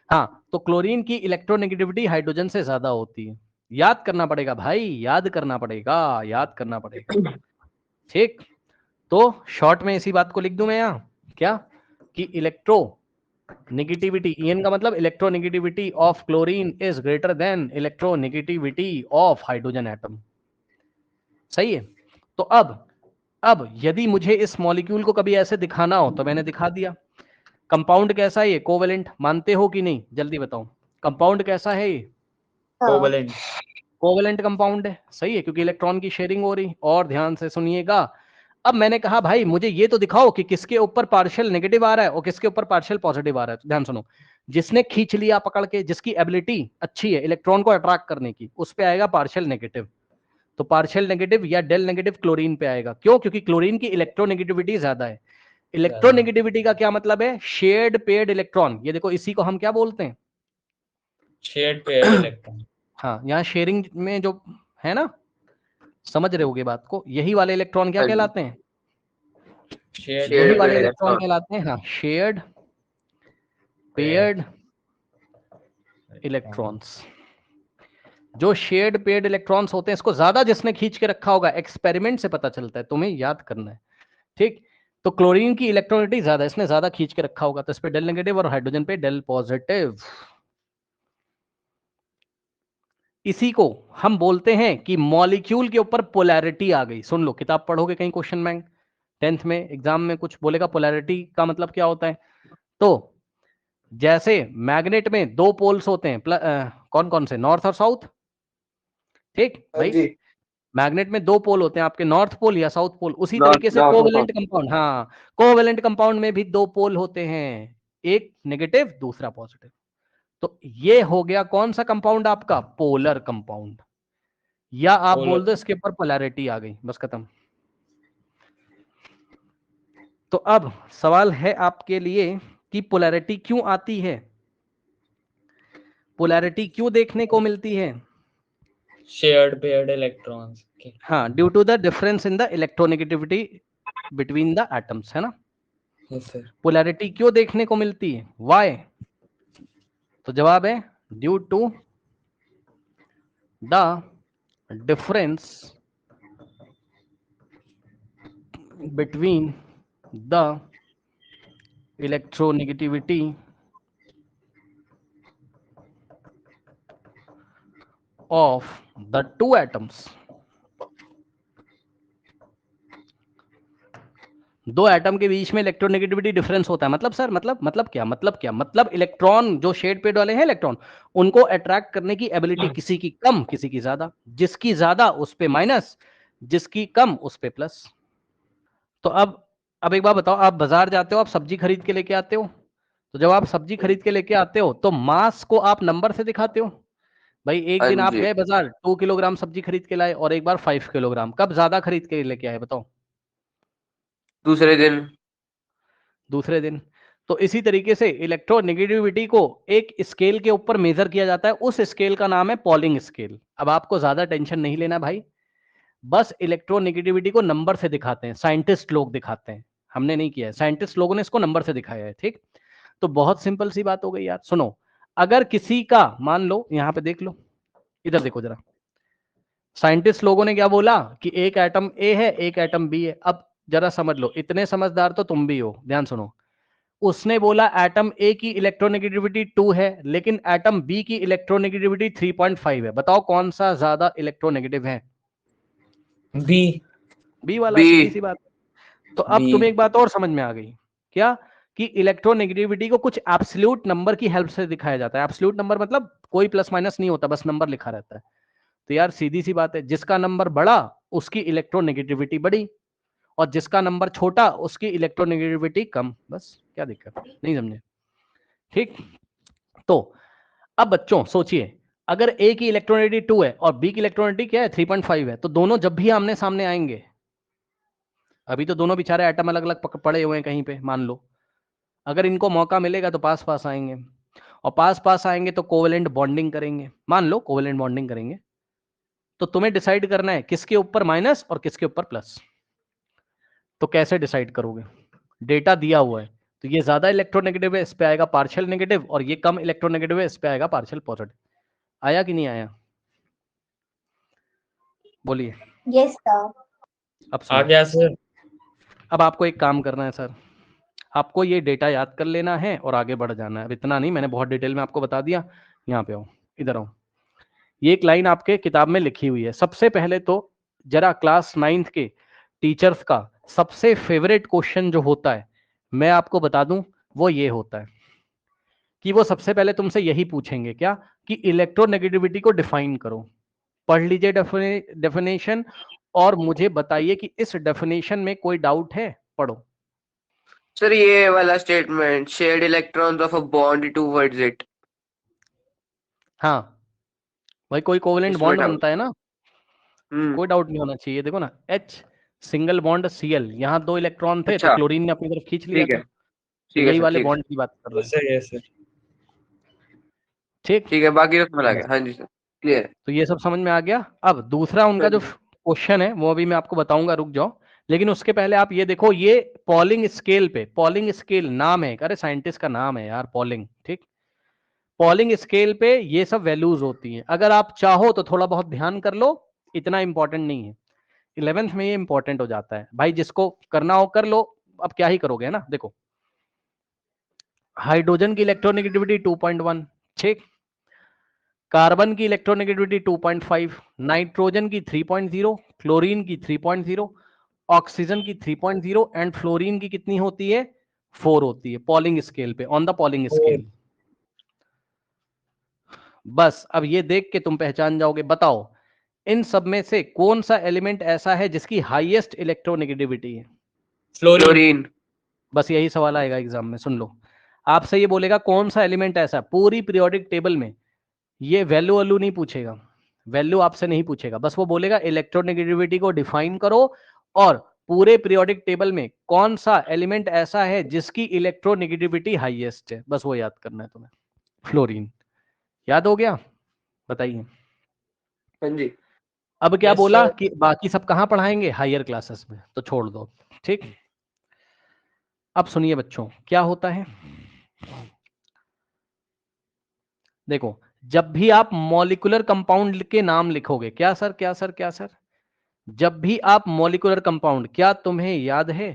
हाँ, तो क्लोरीन की इलेक्ट्रोनेगेटिविटी हाइड्रोजन से ज्यादा होती है। याद करना पड़ेगा भाई, याद करना पड़ेगा, याद करना पड़ेगा। ठीक, तो शॉर्ट में इसी बात को लिख दूं मैं यहाँ, क्या कि इलेक्ट्रो नेगेटिविटी, EN का मतलब electronegativity of chlorine is greater than electronegativity of hydrogen atom. सही है। तो अब यदि मुझे इस मॉलिक्यूल को कभी ऐसे दिखाना हो तो मैंने दिखा दिया। कंपाउंड कैसा है ये, कोवेलेंट, मानते हो कि नहीं, जल्दी बताओ, कंपाउंड कैसा है ये? कोवेलेंट। कोवेलेंट कंपाउंड है, सही है, क्योंकि इलेक्ट्रॉन की शेयरिंग हो रही। और ध्यान से सुनिएगा, अब मैंने कहा भाई मुझे ये तो दिखाओ कि किसके ऊपर पार्शियल नेगेटिव आ रहा है और किसके ऊपर पार्शियल पॉजिटिव आ रहा है। तो ध्यान सुनो, जिसने खींच लिया पकड़ के, जिसकी एबिलिटी अच्छी है इलेक्ट्रॉन को अट्रैक्ट करने की, उस पे आएगा पार्शियल नेगेटिव। तो पार्शियल नेगेटिव या डेल नेगेटिव क्लोरीन पे आएगा। क्यों? क्योंकि क्लोरीन की इलेक्ट्रोनेगेटिविटी ज्यादा है। इलेक्ट्रोनेगेटिविटी का क्या मतलब है? Shared paired electron. ये देखो, इसी को हम क्या बोलते हैं? Shared paired electron. हाँ, यहाँ शेयरिंग में जो है ना, समझ रहे होगे बात को, यही वाले इलेक्ट्रॉन क्या हाँ जी, कहलाते हैं? शेयर्ड यही शेयर्ड वाले पेयर्ड इलेक्ट्रॉन इलेक्ट्रॉन। कहलाते हैं, हाँ, शेयर्ड पेयर्ड इलेक्ट्रॉन्स। जो शेयर्ड पेयर्ड इलेक्ट्रॉन्स होते हैं, इसको ज्यादा जिसने खींच के रखा होगा, एक्सपेरिमेंट से पता चलता है, तुम्हें याद करना है। ठीक, तो क्लोरीन की इलेक्ट्रोनिटी ज्यादा, इसने ज्यादा खींच के रखा होगा, तो इस पे डेल नेगेटिव और हाइड्रोजन पे डेल पॉजिटिव। इसी को हम बोलते हैं कि मॉलिक्यूल के ऊपर पोलैरिटी आ गई। सुन लो, किताब पढ़ोगे कहीं क्वेश्चन बैंक 10th में एग्जाम में कुछ बोलेगा, पोलैरिटी का मतलब क्या होता है। तो जैसे मैग्नेट में दो पोल्स होते हैं, कौन कौन से, नॉर्थ और साउथ। ठीक हाँ भाई, जी, मैग्नेट में दो पोल होते हैं आपके, नॉर्थ पोल या साउथ पोल। उसी नॉर्थ तरीके से नॉर्थ और कोवेलेंट साउथ। कंपाउंड, हाँ, कोवेलेंट कंपाउंड में भी दो पोल होते हैं, एक नेगेटिव दूसरा पॉजिटिव। तो ये हो गया कौन सा कंपाउंड आपका, पोलर कंपाउंड। या आप बोल दो इसके ऊपर पोलैरिटी आ गई, बस खत्म। तो अब सवाल है आपके लिए कि पोलैरिटी क्यों आती है, पोलैरिटी क्यों देखने को मिलती है? Shared paired electrons. हाँ, due to the difference in the electronegativity between the atoms, है ना। Yes sir. पोलैरिटी क्यों देखने को मिलती है, व्हाई? तो जवाब है due to the difference between the electronegativity of the two atoms। दो एटम के बीच में इलेक्ट्रोनेगेटिविटी डिफरेंस होता है। मतलब सर, मतलब क्या, मतलब इलेक्ट्रॉन जो शेड पेड वाले हैं इलेक्ट्रॉन, उनको अट्रैक्ट करने की एबिलिटी किसी की कम, किसी की ज्यादा। जिसकी ज्यादा उस पे माइनस, जिसकी कम उस पे प्लस। तो अब एक बात बताओ, आप बाजार जाते हो, आप सब्जी खरीद के लेके आते हो, तो जब आप सब्जी खरीद के लेके आते हो तो मास को आप नंबर से दिखाते हो। भाई एक हाँ दिन आप जी, गए बाजार, 2 किलोग्राम सब्जी खरीद के लाए और एक बार 5 किलोग्राम, कब ज्यादा खरीद के लेके आए बताओ? दूसरे दिन। दूसरे दिन। तो इसी तरीके से इलेक्ट्रोनेगेटिविटी को एक स्केल के ऊपर मेजर किया जाता है, उस स्केल का नाम है पॉलिंग स्केल। अब आपको ज्यादा टेंशन नहीं लेना भाई, बस इलेक्ट्रोनेगेटिविटी को नंबर से दिखाते हैं, साइंटिस्ट लोग दिखाते हैं, हमने नहीं किया है, साइंटिस्ट लोगों ने इसको नंबर से दिखाया है। ठीक, तो बहुत सिंपल सी बात हो गई यार। सुनो, अगर किसी का, मान लो यहां पे देख लो, इधर देखो जरा, साइंटिस्ट लोगों ने क्या बोला कि एक एटम ए है, एक एटम बी है। अब जरा समझ लो, इतने समझदार तो तुम भी हो, ध्यान सुनो। उसने बोला एटम ए की इलेक्ट्रोनेगेटिविटी 2 है लेकिन एटम बी की इलेक्ट्रोनेगेटिविटी 3.5 है, बताओ कौन सा ज्यादा इलेक्ट्रोनेगेटिव है? बी। बी वाला, B. सीधी सी बात है। तो अब बी। तुम्हें एक बात और समझ में आ गई क्या, कि इलेक्ट्रोनेगेटिविटी को कुछ एब्सोल्यूट नंबर की हेल्प से दिखाया जाता है। एब्सोल्यूट नंबर मतलब कोई प्लस माइनस नहीं होता, बस नंबर लिखा रहता है। तो यार सीधी सी बात है, जिसका नंबर बड़ा उसकी इलेक्ट्रोनेगेटिविटी बड़ी, और जिसका नंबर छोटा उसकी इलेक्ट्रोनेगेटिविटी कम। बस क्या दिक्कत, नहीं समझे? ठीक। तो अब बच्चों सोचिए, अगर ए की इलेक्ट्रोनेगेटिविटी 2 है और बी की इलेक्ट्रोनेगेटिविटी क्या है 3.5 है, तो दोनों जब भी आमने सामने आएंगे, अभी तो दोनों बेचारे एटम अलग अलग पड़े हुए हैं कहीं पे मान लो, अगर इनको मौका मिलेगा तो पास पास आएंगे, और पास पास आएंगे तो कोवेलेंट बॉन्डिंग करेंगे। मान लो कोवेलेंट बॉन्डिंग करेंगे, तो तुम्हें डिसाइड करना है किसके ऊपर माइनस और किसके ऊपर प्लस। तो कैसे डिसाइड करोगे? डेटा दिया हुआ है, तो ये ज्यादा इलेक्ट्रोनेगेटिव है, इस पे आएगा पार्शियल नेगेटिव, और ये कम इलेक्ट्रोनेगेटिव है, इस पे आएगा पार्शियल पॉजिटिव। आया कि नहीं आया? बोलिए। Yes, sir. अब आ सुनो, गया सर। अब आपको एक काम करना है सर, आपको ये डेटा याद कर लेना है और आगे बढ़ जाना है। अब इतना नहीं, मैंने बहुत डिटेल में आपको बता दिया। यहाँ पे आओ, इधर आओ। ये एक लाइन आपके किताब में लिखी हुई है। सबसे पहले तो जरा क्लास 9th के टीचर्स का सबसे फेवरेट क्वेश्चन जो होता है, मैं आपको बता दूं, वो ये होता है कि वो सबसे पहले तुमसे यही पूछेंगे क्या, कि इलेक्ट्रोनेगेटिविटी को डिफाइन करो। पढ़ लीजिए डेफिनेशन, और मुझे बताइए कि इस डेफिनेशन में कोई डाउट है? पढ़ो। Sir, ये वाला statement, shared electrons of a bond towards it. हाँ भाई, कोई कोवेलेंट इसमें बॉन्ड doubt. बनता है ना, कोई डाउट नहीं होना चाहिए। देखो ना, H सिंगल बॉन्ड Cl, यहाँ 2 इलेक्ट्रॉन थे तो अच्छा, क्लोरीन ने अपनी तरफ खींच लिया ठीक है, था। तो ठीक है यही सर, वाले ठीक है, बॉन्ड की बात कर रहे हैं। Sir yes sir. ठीक। ठीक है, बाकी तो समझ आ बस, गया। हाँ जी सर, क्लियर। तो ये सब समझ में आ गया। अब दूसरा हाँ उनका जो जी। क्वेश्चन है वो अभी मैं आपको बताऊंगा, रुक जाओ। लेकिन उसके पहले आप ये देखो, ये पॉलिंग स्केल पे, पॉलिंग स्केल नाम है, अरे साइंटिस्ट का नाम है यार पॉलिंग, ठीक। पॉलिंग स्केल पे ये सब वैल्यूज होती हैं। अगर आप चाहो तो थोड़ा बहुत ध्यान कर लो, इतना इंपॉर्टेंट नहीं है। 11th में ये इंपॉर्टेंट हो जाता है भाई, जिसको करना हो कर लो। अब क्या ही करोगे, है ना। देखो, हाइड्रोजन की इलेक्ट्रोनेगेटिविटी 2.1, ठीक। कार्बन की इलेक्ट्रोनेगेटिविटी 2.5, नाइट्रोजन की 3.0, क्लोरीन की 3.0, ऑक्सीजन की 3.0, एंड फ्लोरीन की कितनी होती है? 4 होती है पॉलिंग स्केल पे, ऑन द पॉलिंग स्केल। बस अब ये देख के तुम पहचान जाओगे। बताओ इन सब में से कौन सा एलिमेंट ऐसा है जिसकी हाईएस्ट इलेक्ट्रोनेगेटिविटी है? फ्लोरीन। क्लोरीन। बस यही सवाल आएगा एग्जाम में, सुन लो। आपसे ये बोलेगा कौन सा एलिमेंट ऐसा, पूरी पीरियोडिक टेबल में, ये वैल्यू वैल्यू नहीं पूछेगा, वैल्यू आपसे नहीं पूछेगा, बस वो बोलेगा इलेक्ट्रोनेगेटिविटी को डिफाइन करो, और पूरे पीरियोडिक टेबल में कौन सा एलिमेंट ऐसा है जिसकी इलेक्ट्रोनेगेटिविटी हाईएस्ट है, बस वो याद करना है तुम्हें। फ्लोरीन। याद हो गया? बताइए। हाँ जी। अब क्या यस बोला सर। कि बाकी सब कहां पढ़ाएंगे? हायर क्लासेस में, तो छोड़ दो, ठीक। अब सुनिए बच्चों, क्या होता है, देखो, जब भी आप मॉलिक्यूलर कंपाउंड के नाम लिखोगे, क्या सर, क्या सर, क्या सर, जब भी आप मॉलिक्यूलर कंपाउंड, क्या तुम्हें याद है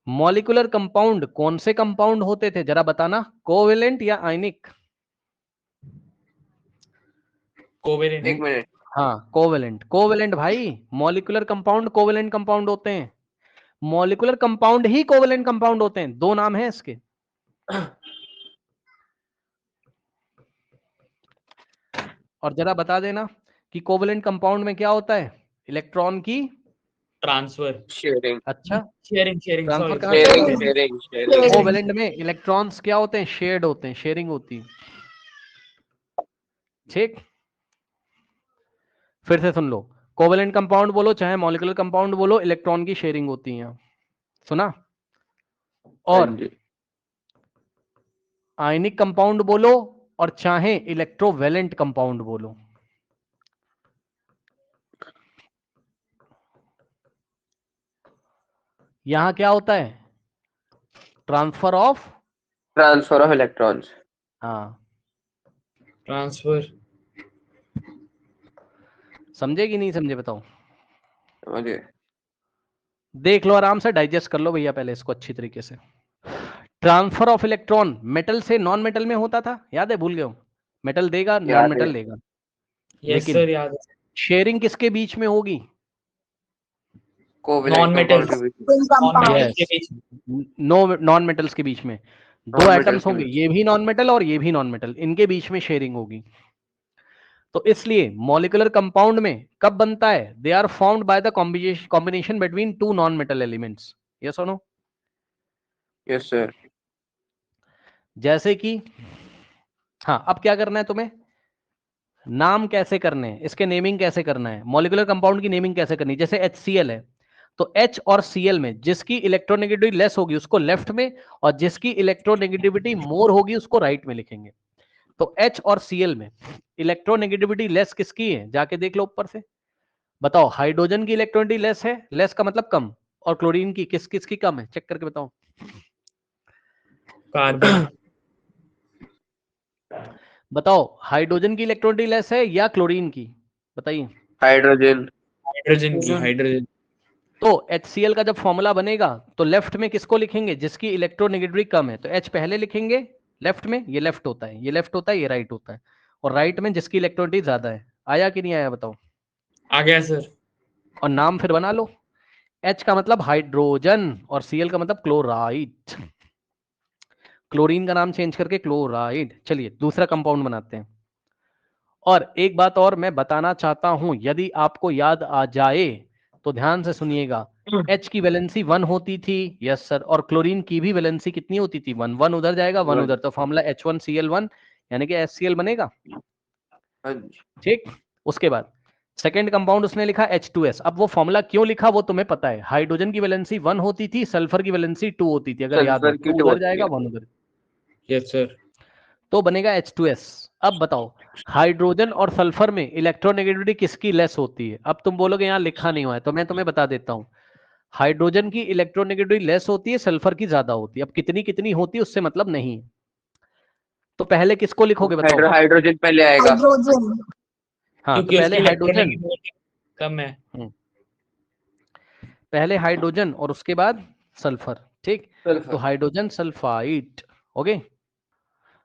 मॉलिक्यूलर कंपाउंड कौन से कंपाउंड होते थे? जरा बताना, कोवेलेंट या आयनिक? कोवेलेंट। एक मिनट। हाँ कोवेलेंट, कोवेलेंट भाई। मॉलिक्यूलर कंपाउंड कोवेलेंट कंपाउंड होते हैं, मॉलिक्यूलर कंपाउंड ही कोवेलेंट कंपाउंड होते हैं, दो नाम है इसके। और जरा बता देना कि कोवेलेंट कंपाउंड में क्या होता है? इलेक्ट्रॉन की ट्रांसफर। शेयरिंग। अच्छा, शेयरिंग शेयरिंग ट्रांसफर सॉरी कहाँ से सॉरी होता शेयरिंग, है? शेयरिंग। Sharing, sharing. कोवेलेंट में इलेक्ट्रॉन्स क्या होते हैं? शेयर्ड होते हैं, शेयरिंग होती है, ठीक। फिर से सुन लो, कोवेलेंट कंपाउंड बोलो चाहे मॉलिक्यूलर कंपाउंड बोलो, इलेक्ट्रॉन की शेयरिंग होती है, सुना। हाँ और जी। आयनिक कंपाउंड बोलो और चाहे इलेक्ट्रोवेलेंट कंपाउंड बोलो, यहां क्या होता है? Transfer of, transfer of electrons. हाँ, ट्रांसफर। समझे कि नहीं समझे? बताओ। समझिए। देख लो, आराम से डाइजेस्ट कर लो भैया पहले इसको अच्छी तरीके से। ट्रांसफर ऑफ इलेक्ट्रॉन मेटल से नॉन मेटल में होता था, याद है? भूल गए हो? मेटल देगा, नॉन याद मेटल है। लेगा। यस लेकिन सर, याद है। शेयरिंग किसके बीच में होगी? Covalent Non-metals. कंपाउंड के बीच In compound. Non-metals के Yes. बीच। नो नॉन मेटल्स के बीच में दो Non-metals एटम्स के होंगे, बीच। ये भी नॉन मेटल और ये भी नॉन मेटल, इनके बीच में शेयरिंग होगी। तो इसलिए मॉलिक्यूलर कंपाउंड में कब बनता है? They are formed by the combination between two non metal elements. Yes और नो? Yes sir. जैसे कि हाँ, अब क्या करना है तुम्हें? नाम कैसे करने हैं, इसके नेमिंग कैसे करना है, मॉलिक्यूलर कंपाउंड की नेमिंग कैसे करनी है। जैसे HCl है, तो H और Cl में जिसकी इलेक्ट्रोनेगेटिविटी लेस होगी उसको लेफ्ट में, और जिसकी इलेक्ट्रोनेगेटिविटी मोर होगी उसको राइट में लिखेंगे। तो H और Cl में इलेक्ट्रोनेगेटिविटी लेस किसकी है? जाके देख लो ऊपर से, बताओ। हाइड्रोजन की इलेक्ट्रोनेगेटिविटी लेस है, लेस का मतलब कम, और क्लोरीन की किसकी कम है? चेक करके बताओ। कार्बन। बताओ, हाइड्रोजन की इलेक्ट्रोनेगेटिविटी लेस है या क्लोरीन की? बताइए। हाइड्रोजन। हाइड्रोजन की, हाइड्रोजन। तो HCl का जब फॉर्मूला बनेगा तो लेफ्ट में किसको लिखेंगे? जिसकी इलेक्ट्रोनेगेटिविटी कम है, तो H पहले लिखेंगे लेफ्ट में, ये लेफ्ट होता है, ये लेफ्ट होता है, ये राइट होता है, और राइट में जिसकी इलेक्ट्रोनेगेटिविटी ज्यादा है। आया कि नहीं आया बताओ? आ गया सर। और नाम फिर बना लो। H का मतलब हाइड्रोजन और Cl का मतलब क्लोराइड। क्लोरीन का नाम चेंज करके क्लोराइड। चलिए दूसरा कंपाउंड बनाते हैं। और एक बात और मैं बताना चाहता हूं, यदि आपको याद आ जाए तो ध्यान से सुनिएगा। H की वैलेंसी 1 होती थी, यस सर, और क्लोरीन की भी वैलेंसी कितनी होती थी? 1। 1 उधर जाएगा, 1 उधर, तो फॉर्मूला H1Cl1 यानी कि HCl बनेगा। हाँ जी। ठीक। उसके बाद सेकेंड कंपाउंड उसने लिखा H2S। अब वो फॉर्मूला क्यों लिखा वो तुम्हें पता है। हाइड्रोजन की वैलेंसी 1 होती थी, सल्फर की वैलेंसी 2 होती थी, अगर याद हो। सल्फर की 2 2 उधर होती जाएगा, है। 1 उधर, यस सर। तो बनेगा H2S। अब बताओ, हाइड्रोजन और सल्फर में इलेक्ट्रोनेगेटिविटी किसकी लेस होती है? अब तुम बोलोगे यहाँ लिखा नहीं हुआ है, तो मैं तुम्हें बता देता हूँ। हाइड्रोजन की इलेक्ट्रोनेगेटिविटी लेस होती है, सल्फर की ज्यादा होती है। अब कितनी कितनी होती है उससे मतलब नहीं है। तो पहले किसको लिखोगे बताओ? हाइड्रोजन पहले आएगा। Hydrogen. हाँ, तो क्योंकि पहले उसकी हाइड्रोजन, इलेक्ट्रोनेगेटिविटी कम है। पहले हाइड्रोजन और उसके बाद सल्फर। ठीक, तो सल्फर। Hydrogen sulphide. ओके।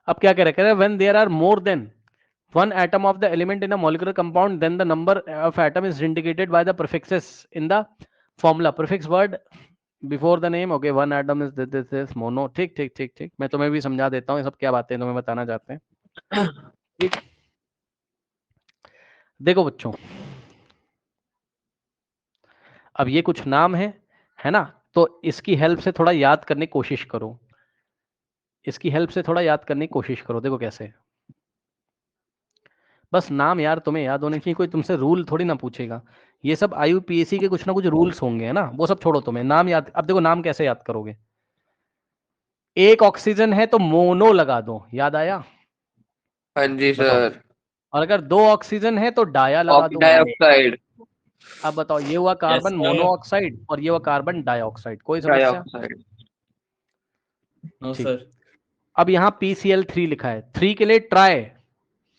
अब क्या कह रहे हैं? When there are more than one atom of the element in a molecular compound, then the number of atom is indicated by the prefixes in the formula. Prefix word before the name. Okay, one atom is this mono. ठीक ठीक ठीक ठीक, मैं तुम्हें भी समझा देता हूँ ये सब क्या बातें तुम्हें बताना चाहते हैं। ठीक, देखो बच्चों, अब ये कुछ नाम है ना, तो इसकी हेल्प से थोड़ा याद करने की कोशिश करो। इसकी हेल्प से थोड़ा याद करने की कोशिश करो। देखो कैसे, बस नाम यार तुम्हें याद होने चाहिए, कोई तुमसे रूल थोड़ी ना पूछेगा। ये सब IUPAC के कुछ ना कुछ रूल्स होंगे, है ना, वो सब छोड़ो, तुम्हें नाम याद। अब देखो नाम कैसे याद करोगे। एक ऑक्सीजन है तो मोनो लगा दो, याद आया? हाँ जी बताओ। सर। और अगर दो ऑक्सीजन है तो डाया लगा दो। डाइऑक्साइड। अब बताओ, ये हुआ यस कार्बन सर। मोनोऑक्साइड और ये हुआ कार्बन डाइऑक्साइड। कोई समस्या? डाइऑक्साइड। नो ठीक। सर। अब यहाँ PCl3 लिखा है, 3 के लिए ट्राई,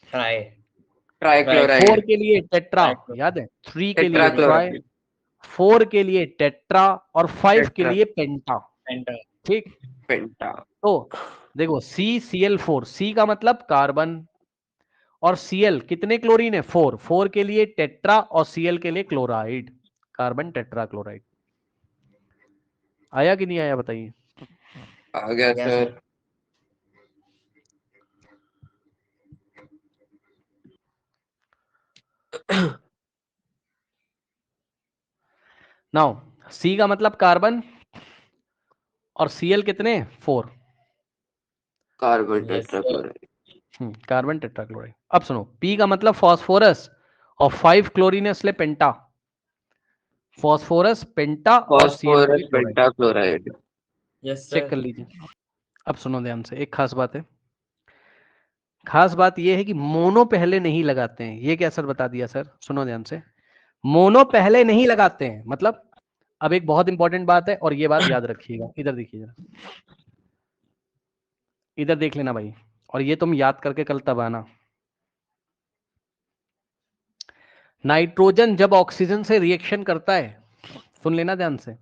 ट्राई। 4 ट्राइक्लोराइड। के लिए टेट्रा, ट्राइक्लोराइड। याद है? 3 के लिए ट्राई, टेट्राक्लोराइड। 4 के लिए टेट्रा, और 5 के टेट्रा। लिए पेंटा। पेंटा। ठीक। पेंटा। तो देखो, CCl4, C का मतलब कार्बन, और Cl कितने क्लोरीन है? 4। 4 के लिए टेट्रा और Cl के लिए क्लोराइड, कार्बन टेट्रा क्लोराइड। आया कि नहीं आया बताइए? आ गया आ गया सर। सर। नाउ C का मतलब कार्बन, और Cl कितने? 4। Carbon yes sir. Tetrachloride. Carbon tetra chloride. अब सुनो, P का मतलब फॉस्फोरस, और 5 क्लोरीन है इसलिए पेंटा। फॉस्फोरस, पेंटा और Cl के फॉस्फोरस लिए क्लोराइड। पेंटाक्लोराइड। यस चेक कर सर। लीजिए। अब सुनो ध्यान से, एक खास बात है। खास बात यह है कि मोनो पहले नहीं लगाते हैं। ये क्या सर बता दिया? सर सुनो ध्यान से, मोनो पहले नहीं लगाते हैं मतलब, अब एक बहुत इंपॉर्टेंट बात है, और ये बात याद रखिएगा। इधर देखिए जरा, इधर देख लेना भाई, और ये तुम याद करके कल तब आना। नाइट्रोजन जब ऑक्सीजन से रिएक्शन करता है, सुन लेना ध्यान से,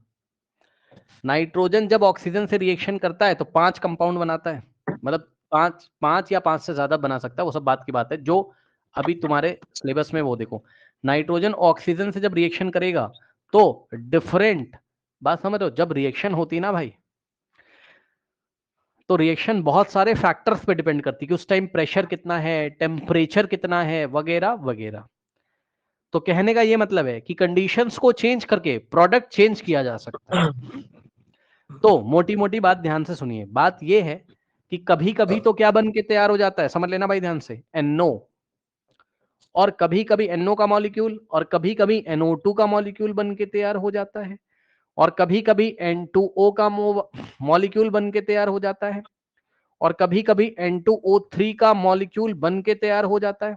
नाइट्रोजन जब ऑक्सीजन से रिएक्शन करता है तो 5 कंपाउंड बनाता है, मतलब 5 या 5 से ज्यादा बना सकता है, वो सब बात की बात है। जो अभी तुम्हारे सिलेबस में वो देखो, नाइट्रोजन ऑक्सीजन से जब रिएक्शन करेगा तो डिफरेंट, बात समझ रहे हो, जब रिएक्शन होती है ना भाई, तो रिएक्शन बहुत सारे फैक्टर्स पे डिपेंड करती है कि उस टाइम प्रेशर कितना है, टेम्परेचर कितना है, वगैरह वगैरह। तो कहने का ये मतलब है कि कंडीशंस को चेंज करके प्रोडक्ट चेंज किया जा सकता है। तो मोटी मोटी बात ध्यान से सुनिए, बात ये है कि कभी कभी तो क्या बन के तैयार हो जाता है, समझ लेना भाई ध्यान से, NO, और कभी कभी NO का मॉलिक्यूल और कभी कभी NO2 का मॉलिक्यूल बन के तैयार हो जाता है, और कभी कभी N2O का मॉलिक्यूल बन के तैयार हो जाता है, और कभी कभी N2O3 का मॉलिक्यूल बन के तैयार हो जाता है,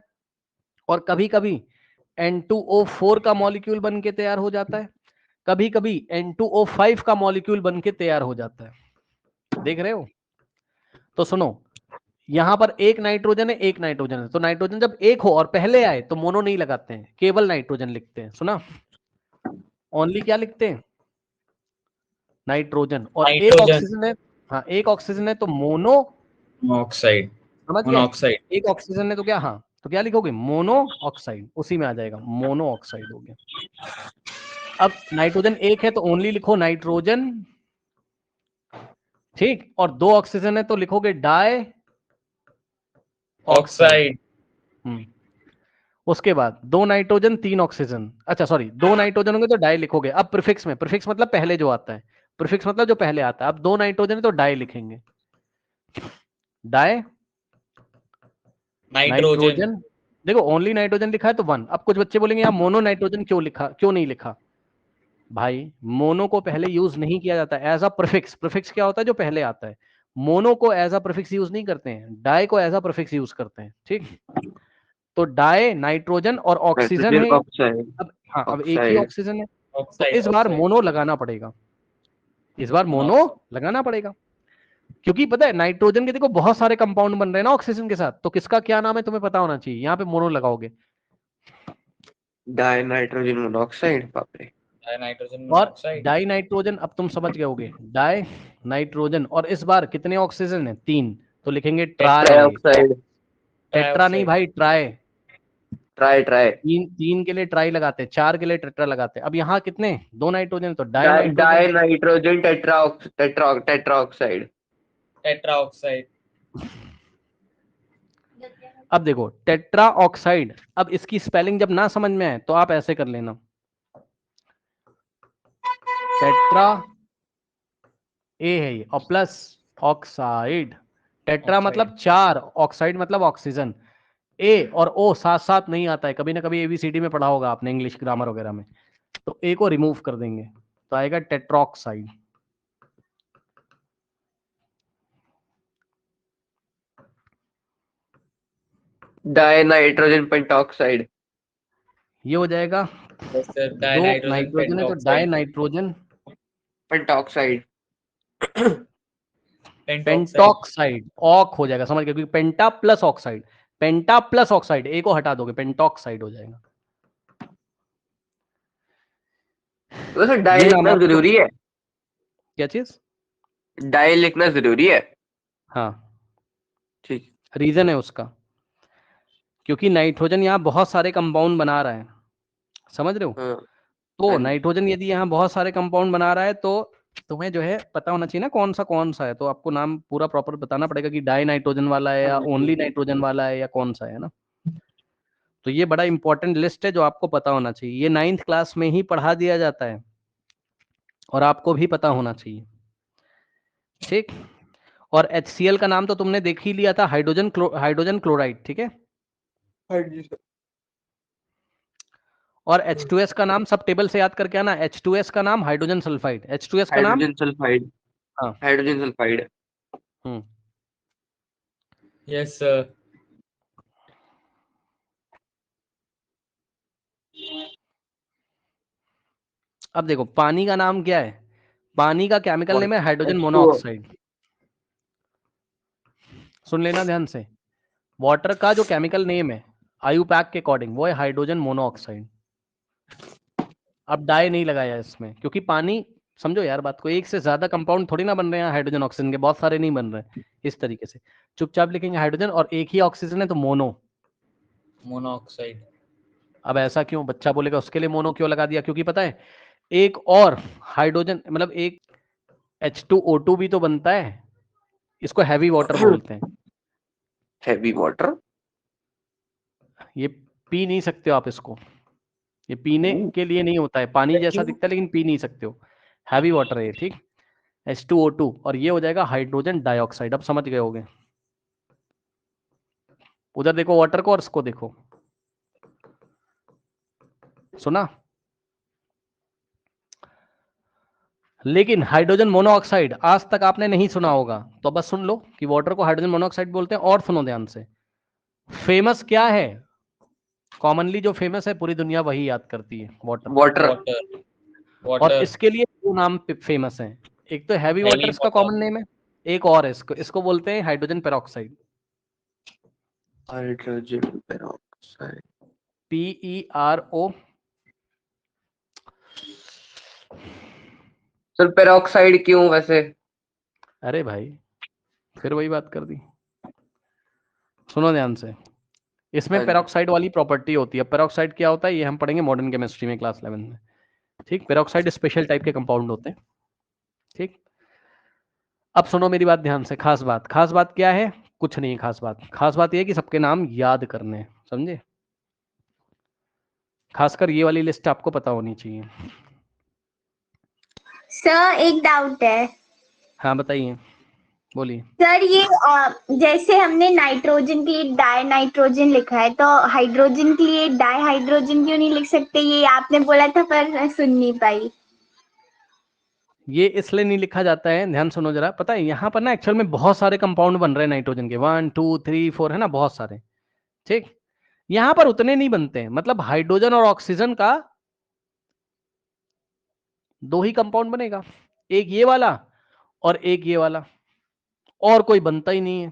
और कभी कभी N2O4 का मॉलिक्यूल बन के तैयार हो जाता है, कभी कभी N2O5 का मॉलिक्यूल बन के तैयार हो जाता है। देख रहे हो? तो सुनो, यहां पर एक नाइट्रोजन है, एक नाइट्रोजन है, तो नाइट्रोजन जब एक हो और पहले आए तो मोनो नहीं लगाते हैं, केवल नाइट्रोजन लिखते हैं। सुना? ओनली क्या लिखते हैं? नाइट्रोजन। और एक नाइट्रोजन ऑक्सीजन है, हाँ एक ऑक्सीजन है तो मोनो, ऑक्साइड, समझ गए? मोनोऑक्साइड। एक ऑक्सीजन है तो क्या, हाँ तो क्या लिखोगे? मोनो ऑक्साइड, उसी में आ जाएगा, मोनो ऑक्साइड हो गया। अब नाइट्रोजन एक है तो ओनली लिखो नाइट्रोजन, ठीक, और 2 ऑक्सीजन है तो लिखोगे डाई ऑक्साइड। उसके बाद 2 नाइट्रोजन 3 ऑक्सीजन, अच्छा सॉरी 2 नाइट्रोजन होंगे तो डाई लिखोगे। अब प्रीफिक्स में, प्रीफिक्स मतलब पहले जो आता है, प्रीफिक्स मतलब जो पहले आता है। अब 2 नाइट्रोजन है तो डाई लिखेंगे, डाई नाइट्रोजन। नाइट्रोजन। देखो ओनली नाइट्रोजन लिखा है तो 1। अब कुछ बच्चे बोलेंगे यार मोनो नाइट्रोजन क्यों लिखा, क्यों नहीं लिखा? भाई मोनो को पहले यूज नहीं किया जाता एज अ प्रीफिक्स। प्रीफिक्स क्या होता है? जो पहले आता है। मोनो को एज अ प्रीफिक्स यूज नहीं करते हैं, डाई को एज अ प्रीफिक्स यूज करते हैं, ठीक। तो डाई नाइट्रोजन और ऑक्सीजन नाइट्रोजन है। ऑक्साइड, अब हाँ, अब एक ही ऑक्साइड। ऑक्सीजन है तो ऑक्साइड इस बार ऑक्साइड मोनो लगाना पड़ेगा, इस बार मोनो लगाना पड़ेगा, क्योंकि पता है नाइट्रोजन के देखो बहुत सारे कंपाउंड बन रहे हैं ना ऑक्सीजन के साथ, तो किसका क्या नाम है तुम्हें पता होना चाहिए। यहाँ पे मोनो लगाओगे डाई नाइट्रोजन मोनोऑक्साइड, बाप रे। नाइट्रोजन और मोनोऑक्साइड। डाई नाइट्रोजन, अब तुम समझ गए होगे, डाई नाइट्रोजन, और इस बार कितने ऑक्सीजन है? 3, तो लिखेंगे ट्राई। ट्राइऑक्साइड, टेट्रा नहीं भाई, ट्राई। ट्राई। 3 के लिए ट्राई लगाते हैं, 4 के लिए टेट्रा लगाते हैं। अब यहाँ कितने? 2 नाइट्रोजन तो di di nitrogen. Nitrogen tetroxide. Tetra oxide. अब देखो टेट्रा ऑक्साइड, अब इसकी स्पेलिंग जब ना समझ में आए तो आप ऐसे कर लेना, टेट्रा ए है ये, और प्लस ऑक्साइड। टेट्रा मतलब 4, ऑक्साइड मतलब ऑक्सीजन। ए और ओ साथ साथ नहीं आता है, कभी ना कभी ABCD में पढ़ा होगा आपने, इंग्लिश ग्रामर वगैरह में। तो ए को रिमूव कर देंगे तो आएगा टेट्रोक्साइड। Die nitrogen pentoxide. ये हो जाएगा, सर 2 डाइनाइट्रोजन नाइट्रोजन है तो di pentoxide. Nitrogen pentoxide. Pentoxide. Pentoxide, ऑक हो जाएगा, समझ गए, क्योंकि penta plus oxide, penta plus oxide, a को हटा दोगे पेंटॉक्साइड हो जाएगा। वैसे डाई ये नाम लिखना आपको, जरूरी है? क्या चीज? डाई लिखना जरूरी है? हाँ, ठीक। रीजन है उसका, क्योंकि नाइट्रोजन यहाँ बहुत सारे कंपाउंड बना रहा है, समझ रहे हो? हाँ। तो हाँ जी। नाइट्रोजन यदि यहाँ बहुत सारे कंपाउंड बना रहा है तो तुम्हें जो है पता होना चाहिए ना कौन सा है, तो आपको नाम पूरा प्रॉपर बताना पड़ेगा कि डाई नाइट्रोजन वाला है या हाँ जी, ओनली ठीक है। नाइट्रोजन वाला है या कौन सा है ना। तो ये बड़ा इंपॉर्टेंट लिस्ट है जो आपको पता होना चाहिए, ये 9th क्लास में ही पढ़ा दिया जाता है और आपको भी पता होना चाहिए, ठीक। और HCl का नाम तो तुमने देख ही लिया था, हाइड्रोजन क्लोराइड, ठीक है। हाँ जी सर। और H2S का नाम सब टेबल से याद करके आना, H2S का नाम हाइड्रोजन सल्फाइड, H2S का नाम, हाइड्रोजन सल्फाइड। हाँ। Hydrogen sulphide. Yes sir. अब देखो पानी का नाम क्या है, पानी का केमिकल नेम है हाइड्रोजन H2O। मोनोऑक्साइड। सुन लेना ध्यान से, वाटर का जो केमिकल नेम है आयुपैक के अकॉर्डिंग वो है हाइड्रोजन मोनोऑक्साइड। अब डाई नहीं लगाया इसमें क्योंकि पानी समझो यार बात को, एक से ज्यादा कंपाउंड थोड़ी ना बन रहे हैं हाइड्रोजन ऑक्सीजन के, बहुत सारे नहीं बन रहे इस तरीके से। चुपचाप लिखेंगे हाइड्रोजन और एक ही ऑक्सीजन है तो मोनो। मोनोऑक्साइड। अब ऐसा क्यों, बच्चा बोलेगा उसके लिए मोनो क्यों लगा दिया, क्योंकि पता है एक और हाइड्रोजन मतलब एक H2O2 भी तो बनता है, इसको हैवी वाटर बोलते हैं। Heavy water. ये पी नहीं सकते हो आप इसको, ये पीने के लिए नहीं होता है, पानी जैसा दिखता है लेकिन पी नहीं सकते हो, हैवी वाटर है ये, ठीक। H2O2 और ये हो जाएगा हाइड्रोजन डाइऑक्साइड। अब समझ गए होगे, उधर देखो वाटर को और इसको देखो, सुना। लेकिन हाइड्रोजन मोनोऑक्साइड आज तक आपने नहीं सुना होगा, तो बस सुन लो कि वाटर को हाइड्रोजन मोनोऑक्साइड बोलते हैं। और सुनो ध्यान से, फेमस क्या है, कॉमनली जो फेमस है पूरी दुनिया वही याद करती है, वाटर। वाटर। वाटर। और वाटर। इसके लिए दो नाम फेमस हैं, एक तो हैवी वाटर इसका कॉमन नेम है, एक और है इसको बोलते हैं hydrogen peroxide, hydrogen peroxide. PERO। Sir peroxide क्यों वैसे? अरे भाई फिर वही बात कर दी, सुनो ध्यान से। इसमें हाँ जी। पेरोक्साइड वाली प्रॉपर्टी होती है। पेरोक्साइड क्या होता है ये हम पढ़ेंगे मॉडर्न केमिस्ट्री में क्लास 11 में, ठीक। पेरोक्साइड स्पेशल टाइप के कंपाउंड होते हैं, ठीक। अब सुनो मेरी बात ध्यान से, खास बात, खास बात क्या है, कुछ नहीं खास बात, खास बात ये है कि सबके नाम याद करने हैं, समझे। खासकर ये वाली लिस्ट आपको पता होनी चाहिए। सर एक डाउट है हाँ बताइए, बोलिए। सर, ये जैसे हमने नाइट्रोजन के लिए डाई नाइट्रोजन लिखा है, तो हाइड्रोजन के लिए डाई हाइड्रोजन क्यों नहीं लिख सकते? ये आपने बोला था पर मैं सुन नहीं पाई। ये इसलिए नहीं लिखा जाता है, ध्यान सुनो जरा। पता है यहाँ पर ना एक्चुअल में बहुत सारे कंपाउंड बन रहे हैं नाइट्रोजन के, 1 2 3 4 है ना, बहुत सारे, ठीक। यहाँ पर उतने नहीं बनते हैं, मतलब हाइड्रोजन और ऑक्सीजन का दो ही कंपाउंड बनेगा, एक ये वाला और एक ये वाला, और कोई बनता ही नहीं है।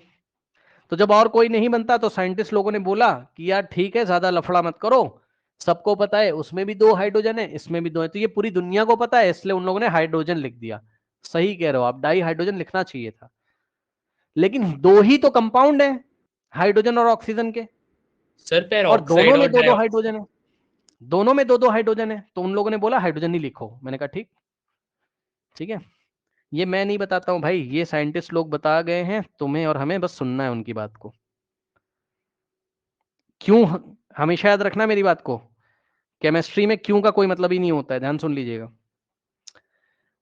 तो जब और कोई नहीं बनता तो साइंटिस्ट लोगों ने बोला कि यार ठीक है, ज्यादा लफड़ा मत करो, सबको पता है उसमें भी दो हाइड्रोजन है इसमें भी दो है, तो ये पूरी दुनिया को पता है, इसलिए उन लोगों ने हाइड्रोजन लिख दिया। सही कह रहे हो आप, डाई हाइड्रोजन लिखना चाहिए था, लेकिन दो ही तो कंपाउंड है हाइड्रोजन और ऑक्सीजन के, सर और पेरोक्साइड दोनों और में दो दो डाई। हाइड्रोजन है, दोनों में दो दो हाइड्रोजन है, तो उन लोगों ने बोला हाइड्रोजन ही लिखो। मैंने कहा ठीक, ठीक है। ये मैं नहीं बताता हूं भाई, ये साइंटिस्ट लोग बता गए हैं, तुम्हें और हमें बस सुनना है उनकी बात को। क्यों, हमेशा याद रखना मेरी बात को, केमिस्ट्री में क्यों का कोई मतलब ही नहीं होता है, ध्यान सुन लीजिएगा।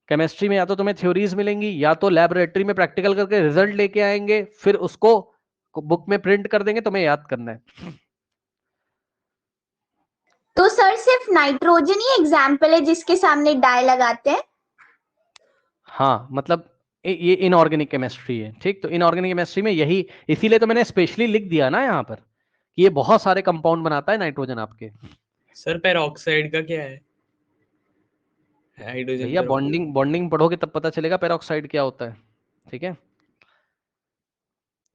केमिस्ट्री में या तो तुम्हें थ्योरीज मिलेंगी, या तो लैबोरेटरी में प्रैक्टिकल करके रिजल्ट लेके आएंगे, फिर उसको बुक में प्रिंट कर देंगे, तुम्हें याद करना है। तो सर सिर्फ नाइट्रोजन ही एग्जाम्पल है जिसके सामने डाई लगाते हैं? हाँ मतलब ये इनऑर्गेनिक केमिस्ट्री है, ठीक। तो इनऑर्गेनिक केमिस्ट्री में यही, इसीलिए तो मैंने स्पेशली लिख दिया ना यहाँ पर कि ये बहुत सारे कंपाउंड बनाता है नाइट्रोजन आपके। सर पेरोक्साइड का क्या है? हाइड्रोजन भैया पेरोक्साइड। बॉन्डिंग पढ़ोगे तब पता चलेगा पेरोक्साइड क्या होता है, ठीक है।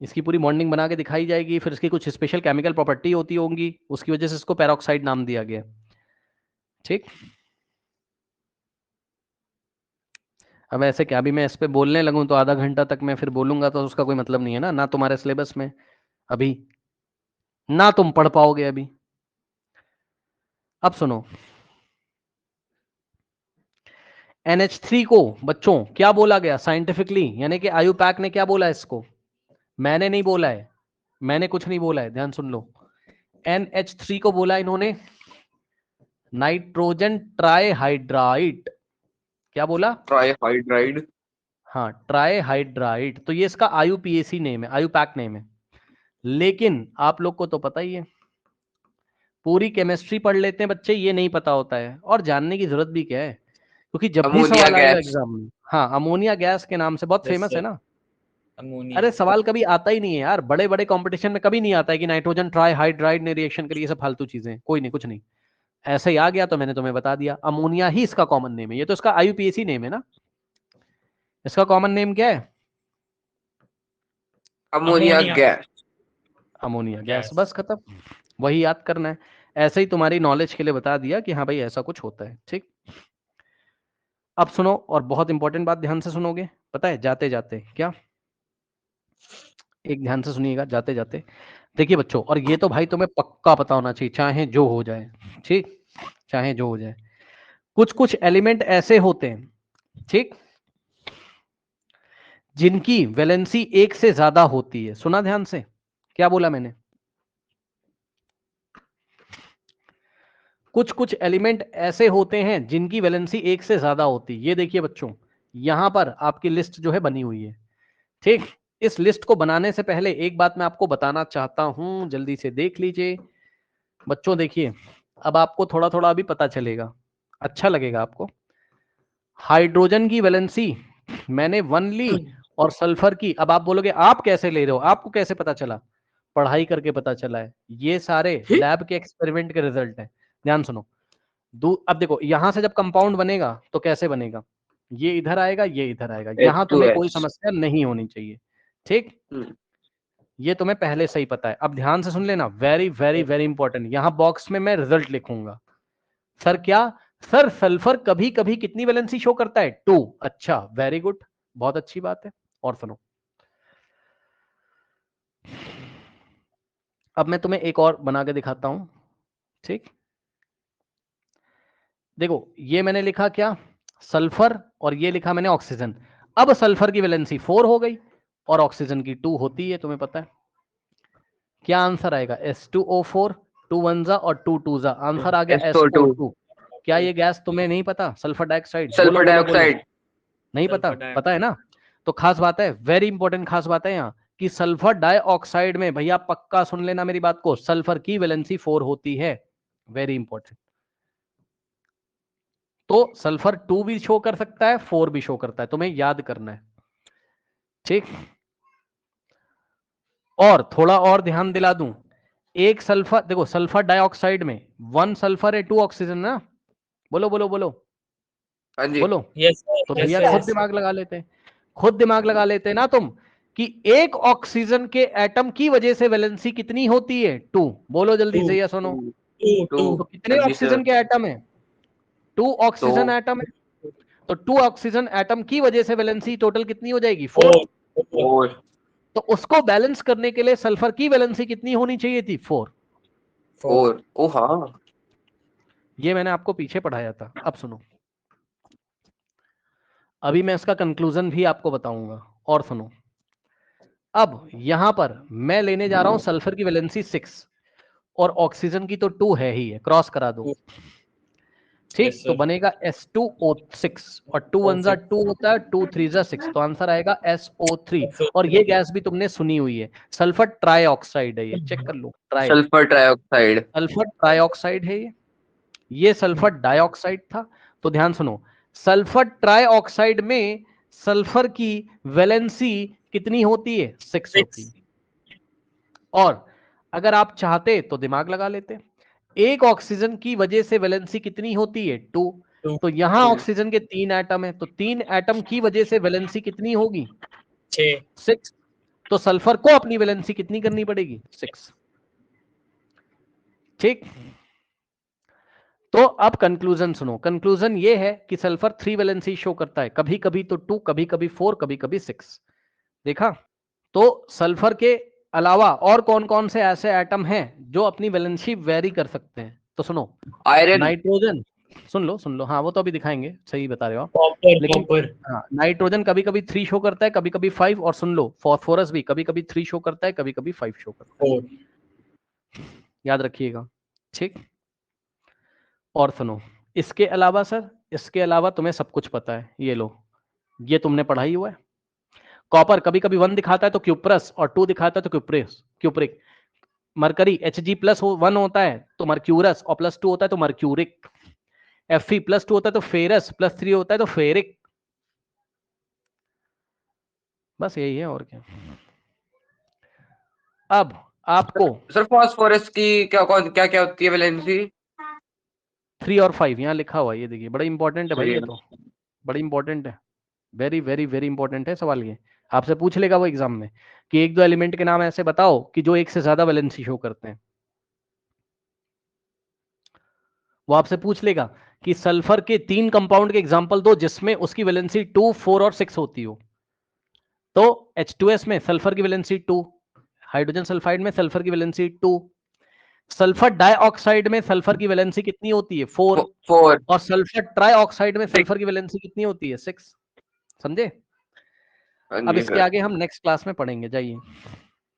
इसकी पूरी बॉन्डिंग बना के दिखाई जाएगी, फिर इसकी कुछ स्पेशल केमिकल प्रॉपर्टी होती होंगी, उसकी वजह से इसको पेरोक्साइड नाम दिया गया, ठीक। अब ऐसे क्या, अभी मैं इस पे बोलने लगूं तो आधा घंटा तक मैं फिर बोलूंगा, तो उसका कोई मतलब नहीं है ना, ना तुम्हारे सिलेबस में अभी, ना तुम पढ़ पाओगे अभी। अब सुनो, NH3 को बच्चों क्या बोला गया साइंटिफिकली, यानी कि आयुपैक ने क्या बोला इसको, मैंने नहीं बोला है, मैंने कुछ नहीं बोला है, ध्यान सुन लो। NH3 को बोला इन्होंने नाइट्रोजन ट्राईहाइड्राइड। क्या बोला? ट्राईहाइड्राइड। हाँ ट्राईहाइड्राइड, तो ये इसका IUPAC नेम है, आयुपैक नेम है। लेकिन आप लोग को तो पता ही है, पूरी केमिस्ट्री पढ़ लेते हैं बच्चे, ये नहीं पता होता है, और जानने की जरूरत भी क्या है, क्योंकि जब भी अमोनिया सवाल आएगा गैस। एग्जाम में, हाँ अमोनिया गैस के नाम से बहुत यस फेमस है सर, ना। अमोनिया। अरे सवाल कभी आता ही नहीं है यार, बड़े बड़े कंपटीशन में कभी नहीं आता है कि नाइट्रोजन ट्राईहाइड्राइड ने रिएक्शन करी, ये सब फालतू चीजें, कोई नहीं, कुछ नहीं। ऐसे ही आ गया तो मैंने तुम्हें बता दिया, अमोनिया ही इसका कॉमन नेम है, ये तो इसका IUPAC नेम है ना। इसका कॉमन नेम क्या है? Ammonia gas. Ammonia gas, gas. बस खत्म, वही याद करना है। ऐसे ही तुम्हारी नॉलेज के लिए बता दिया कि हाँ भाई ऐसा कुछ होता है, ठीक। अब सुनो, और बहुत इंपॉर्टेंट बात ध्यान से सुनोगे, पता है जाते जाते क्या, एक ध्यान से सुनिएगा जाते जाते। देखिए बच्चों, और ये तो भाई तुम्हें पक्का पता होना चाहिए, चाहे जो हो जाए, ठीक, चाहे जो हो जाए। कुछ कुछ एलिमेंट ऐसे होते हैं, ठीक, जिनकी वैलेंसी एक से ज्यादा होती है। सुना ध्यान से, क्या बोला मैंने? कुछ कुछ एलिमेंट ऐसे होते हैं जिनकी वैलेंसी एक से ज्यादा होती है। ये देखिए बच्चों, यहां पर आपकी लिस्ट जो है बनी हुई है, ठीक। इस लिस्ट को बनाने से पहले एक बात मैं आपको बताना चाहता हूं, जल्दी से देख लीजिए बच्चों। देखिए, अब आपको थोड़ा थोड़ा अभी पता चलेगा, अच्छा लगेगा आपको। हाइड्रोजन की वैलेंसी मैंने 1 ली और सल्फर की, अब आप बोलोगे आप कैसे ले रहे हो, आपको कैसे पता चला? पढ़ाई करके पता चला है, ये सारे लैब के एक्सपेरिमेंट के रिजल्ट हैं। ध्यान सुनो, अब देखो यहां से जब कंपाउंड बनेगा तो कैसे बनेगा, ये इधर आएगा, ये इधर आएगा, यहां तुम्हें कोई H2S। समस्या नहीं होनी चाहिए, ठीक। ये तुम्हें पहले से ही पता है। अब ध्यान से सुन लेना, वेरी वेरी वेरी इंपॉर्टेंट, यहां बॉक्स में मैं रिजल्ट लिखूंगा। सर क्या? सर सल्फर कभी कभी कितनी वैलेंसी शो करता है? 2। अच्छा, वेरी गुड, बहुत अच्छी बात है। और सुनो, अब मैं तुम्हें एक और बना के दिखाता हूं, ठीक। देखो ये मैंने लिखा क्या, सल्फर, और ये लिखा मैंने ऑक्सीजन। अब सल्फर की वैलेंसी 4 हो गई और ऑक्सीजन की 2 होती है, तुम्हें पता है। क्या आंसर आएगा? H2O4, 2 1 जा और 2 2 जा, आंसर आ गया SO2। SO2। क्या ये गैस तुम्हें नहीं पता? सल्फर डाइऑक्साइड, बोलो सल्फर बोलो बोलो। डाइऑक्साइड। नहीं पता? पता है ना? तो खास बात है, वेरी इंपॉर्टेंट खास बात है यहाँ, कि सल्फर डाइऑक्साइड में, भैया पक्का सुन लेना मेरी बात को, सल्फर की वैलेंसी 4 होती है, वेरी इंपॉर्टेंट। तो सल्फर 2 भी शो कर सकता है, 4 भी शो करता है, तुम्हें याद करना है, ठीक। और थोड़ा और ध्यान दिला दूं, एक सल्फर, देखो सल्फर डाइऑक्साइड में 1 सल्फर है, 2 ऑक्सीजन ना, बोलो बोलो बोलो हाँ जी। बोलो। यस तो यस भैया खुद यस दिमाग लगा लेते हैं, खुद दिमाग लगा लेते हैं ना तुम, कि एक ऑक्सीजन के एटम की वजह से वैलेंसी कितनी होती है? 2। बोलो जल्दी से, या सुनो। तो कितने जल्दी से। ऑक्सीजन के एटम है? 2 ऑक्सीजन एटम है, तो 2 ऑक्सीजन एटम की वजह से वैलेंसी टोटल कितनी हो जाएगी? 4। और तो उसको बैलेंस करने के लिए सल्फर की वैलेंसी कितनी होनी चाहिए थी? 4। ओ हाँ। ये मैंने आपको पीछे पढ़ाया था। अब सुनो, अभी मैं इसका कंक्लूजन भी आपको बताऊंगा, और सुनो। अब यहां पर मैं लेने जा रहा हूं सल्फर की वैलेंसी 6 और ऑक्सीजन की तो 2 है ही है, क्रॉस करा दो, ठीक। Yes, तो sir. बनेगा S2O6 और 2 1 जा 2 होता है, 2 3 जा 6, तो आंसर आएगा SO3। और ये गैस भी तुमने सुनी हुई है, सल्फर ट्राइऑक्साइड है, ये चेक कर लो, tri, sulphur trioxide. Sulphur trioxide है ये सल्फर डाइऑक्साइड था। तो ध्यान सुनो, सल्फर ट्राइऑक्साइड में सल्फर की वैलेंसी कितनी होती है? 6 होती है। और अगर आप चाहते तो दिमाग लगा लेते, एक ऑक्सीजन की वजह से वैलेंसी कितनी होती है? 2। तो यहां ऑक्सीजन के 3 एटम है, तो 3 एटम की वजह से वैलेंसी कितनी होगी? 6। तो सल्फर को अपनी वैलेंसी कितनी करनी पड़ेगी? 6, ठीक। तो अब कंक्लूजन सुनो, कंक्लूजन ये है कि सल्फर 3 वैलेंसी शो करता है, कभी कभी तो 2, कभी कभी 4, कभी कभी 6। देखा? तो सल्फर के अलावा और कौन कौन से ऐसे एटम हैं जो अपनी वैलेंसी वेरी कर सकते हैं? तो सुनो, आयरन। नाइट्रोजन, सुन लो, हाँ वो तो अभी दिखाएंगे, सही बता रहे हो आप। कॉपर लेकिन कॉपर हाँ, नाइट्रोजन कभी कभी 3 शो करता है, कभी कभी 5, और सुन लो फॉस्फोरस भी कभी कभी 3 शो करता है, कभी कभी 5 शो करता है, 4 याद रखिएगा, ठीक। और सुनो, इसके अलावा सर, इसके अलावा तुम्हें सब कुछ पता है, ये लो, ये तुमने पढ़ाई हुआ है। कॉपर कभी कभी 1 दिखाता है तो क्यूप्रस, और 2 दिखाता है तो क्यूप्रिक। मरकरी Hg+1 होता है तो मर्क्यूरस, और +2 होता है तो मर्क्यूरिक। Fe+2 होता है तो फेरस, +3 होता है तो फेरिक। बस यही है, और क्या। अब आपको सर फास्फोरस की क्या क्या होती है वैलेंसी? 3 और 5 यहाँ लिखा हुआ है, ये देखिए, बड़ा इंपॉर्टेंट है भाई, ये तो बड़ा इंपॉर्टेंट है, वेरी वेरी वेरी इंपॉर्टेंट है सवाल ये। आपसे पूछ लेगा वो एग्जाम में कि 1-2 एलिमेंट के नाम ऐसे बताओ कि जो एक से ज्यादा वैलेंसी शो करते हैं। वो आपसे पूछ लेगा कि सल्फर के 3 कंपाउंड के एग्जांपल दो जिसमें उसकी वैलेंसी 2, 4 और 6 होती हो। तो H2S में सल्फर की वैलेंसी 2, हाइड्रोजन सल्फाइड में सल्फर की वैलेंसी 2, सल्फर डाइऑक्साइड में सल्फर की वैलेंसी कितनी होती है 4, 4 और सल्फर ट्राइऑक्साइड में सल्फर की वैलेंसी कितनी होती है 6। समझे? अब इसके आगे हम नेक्स्ट क्लास में पढ़ेंगे। जाइए।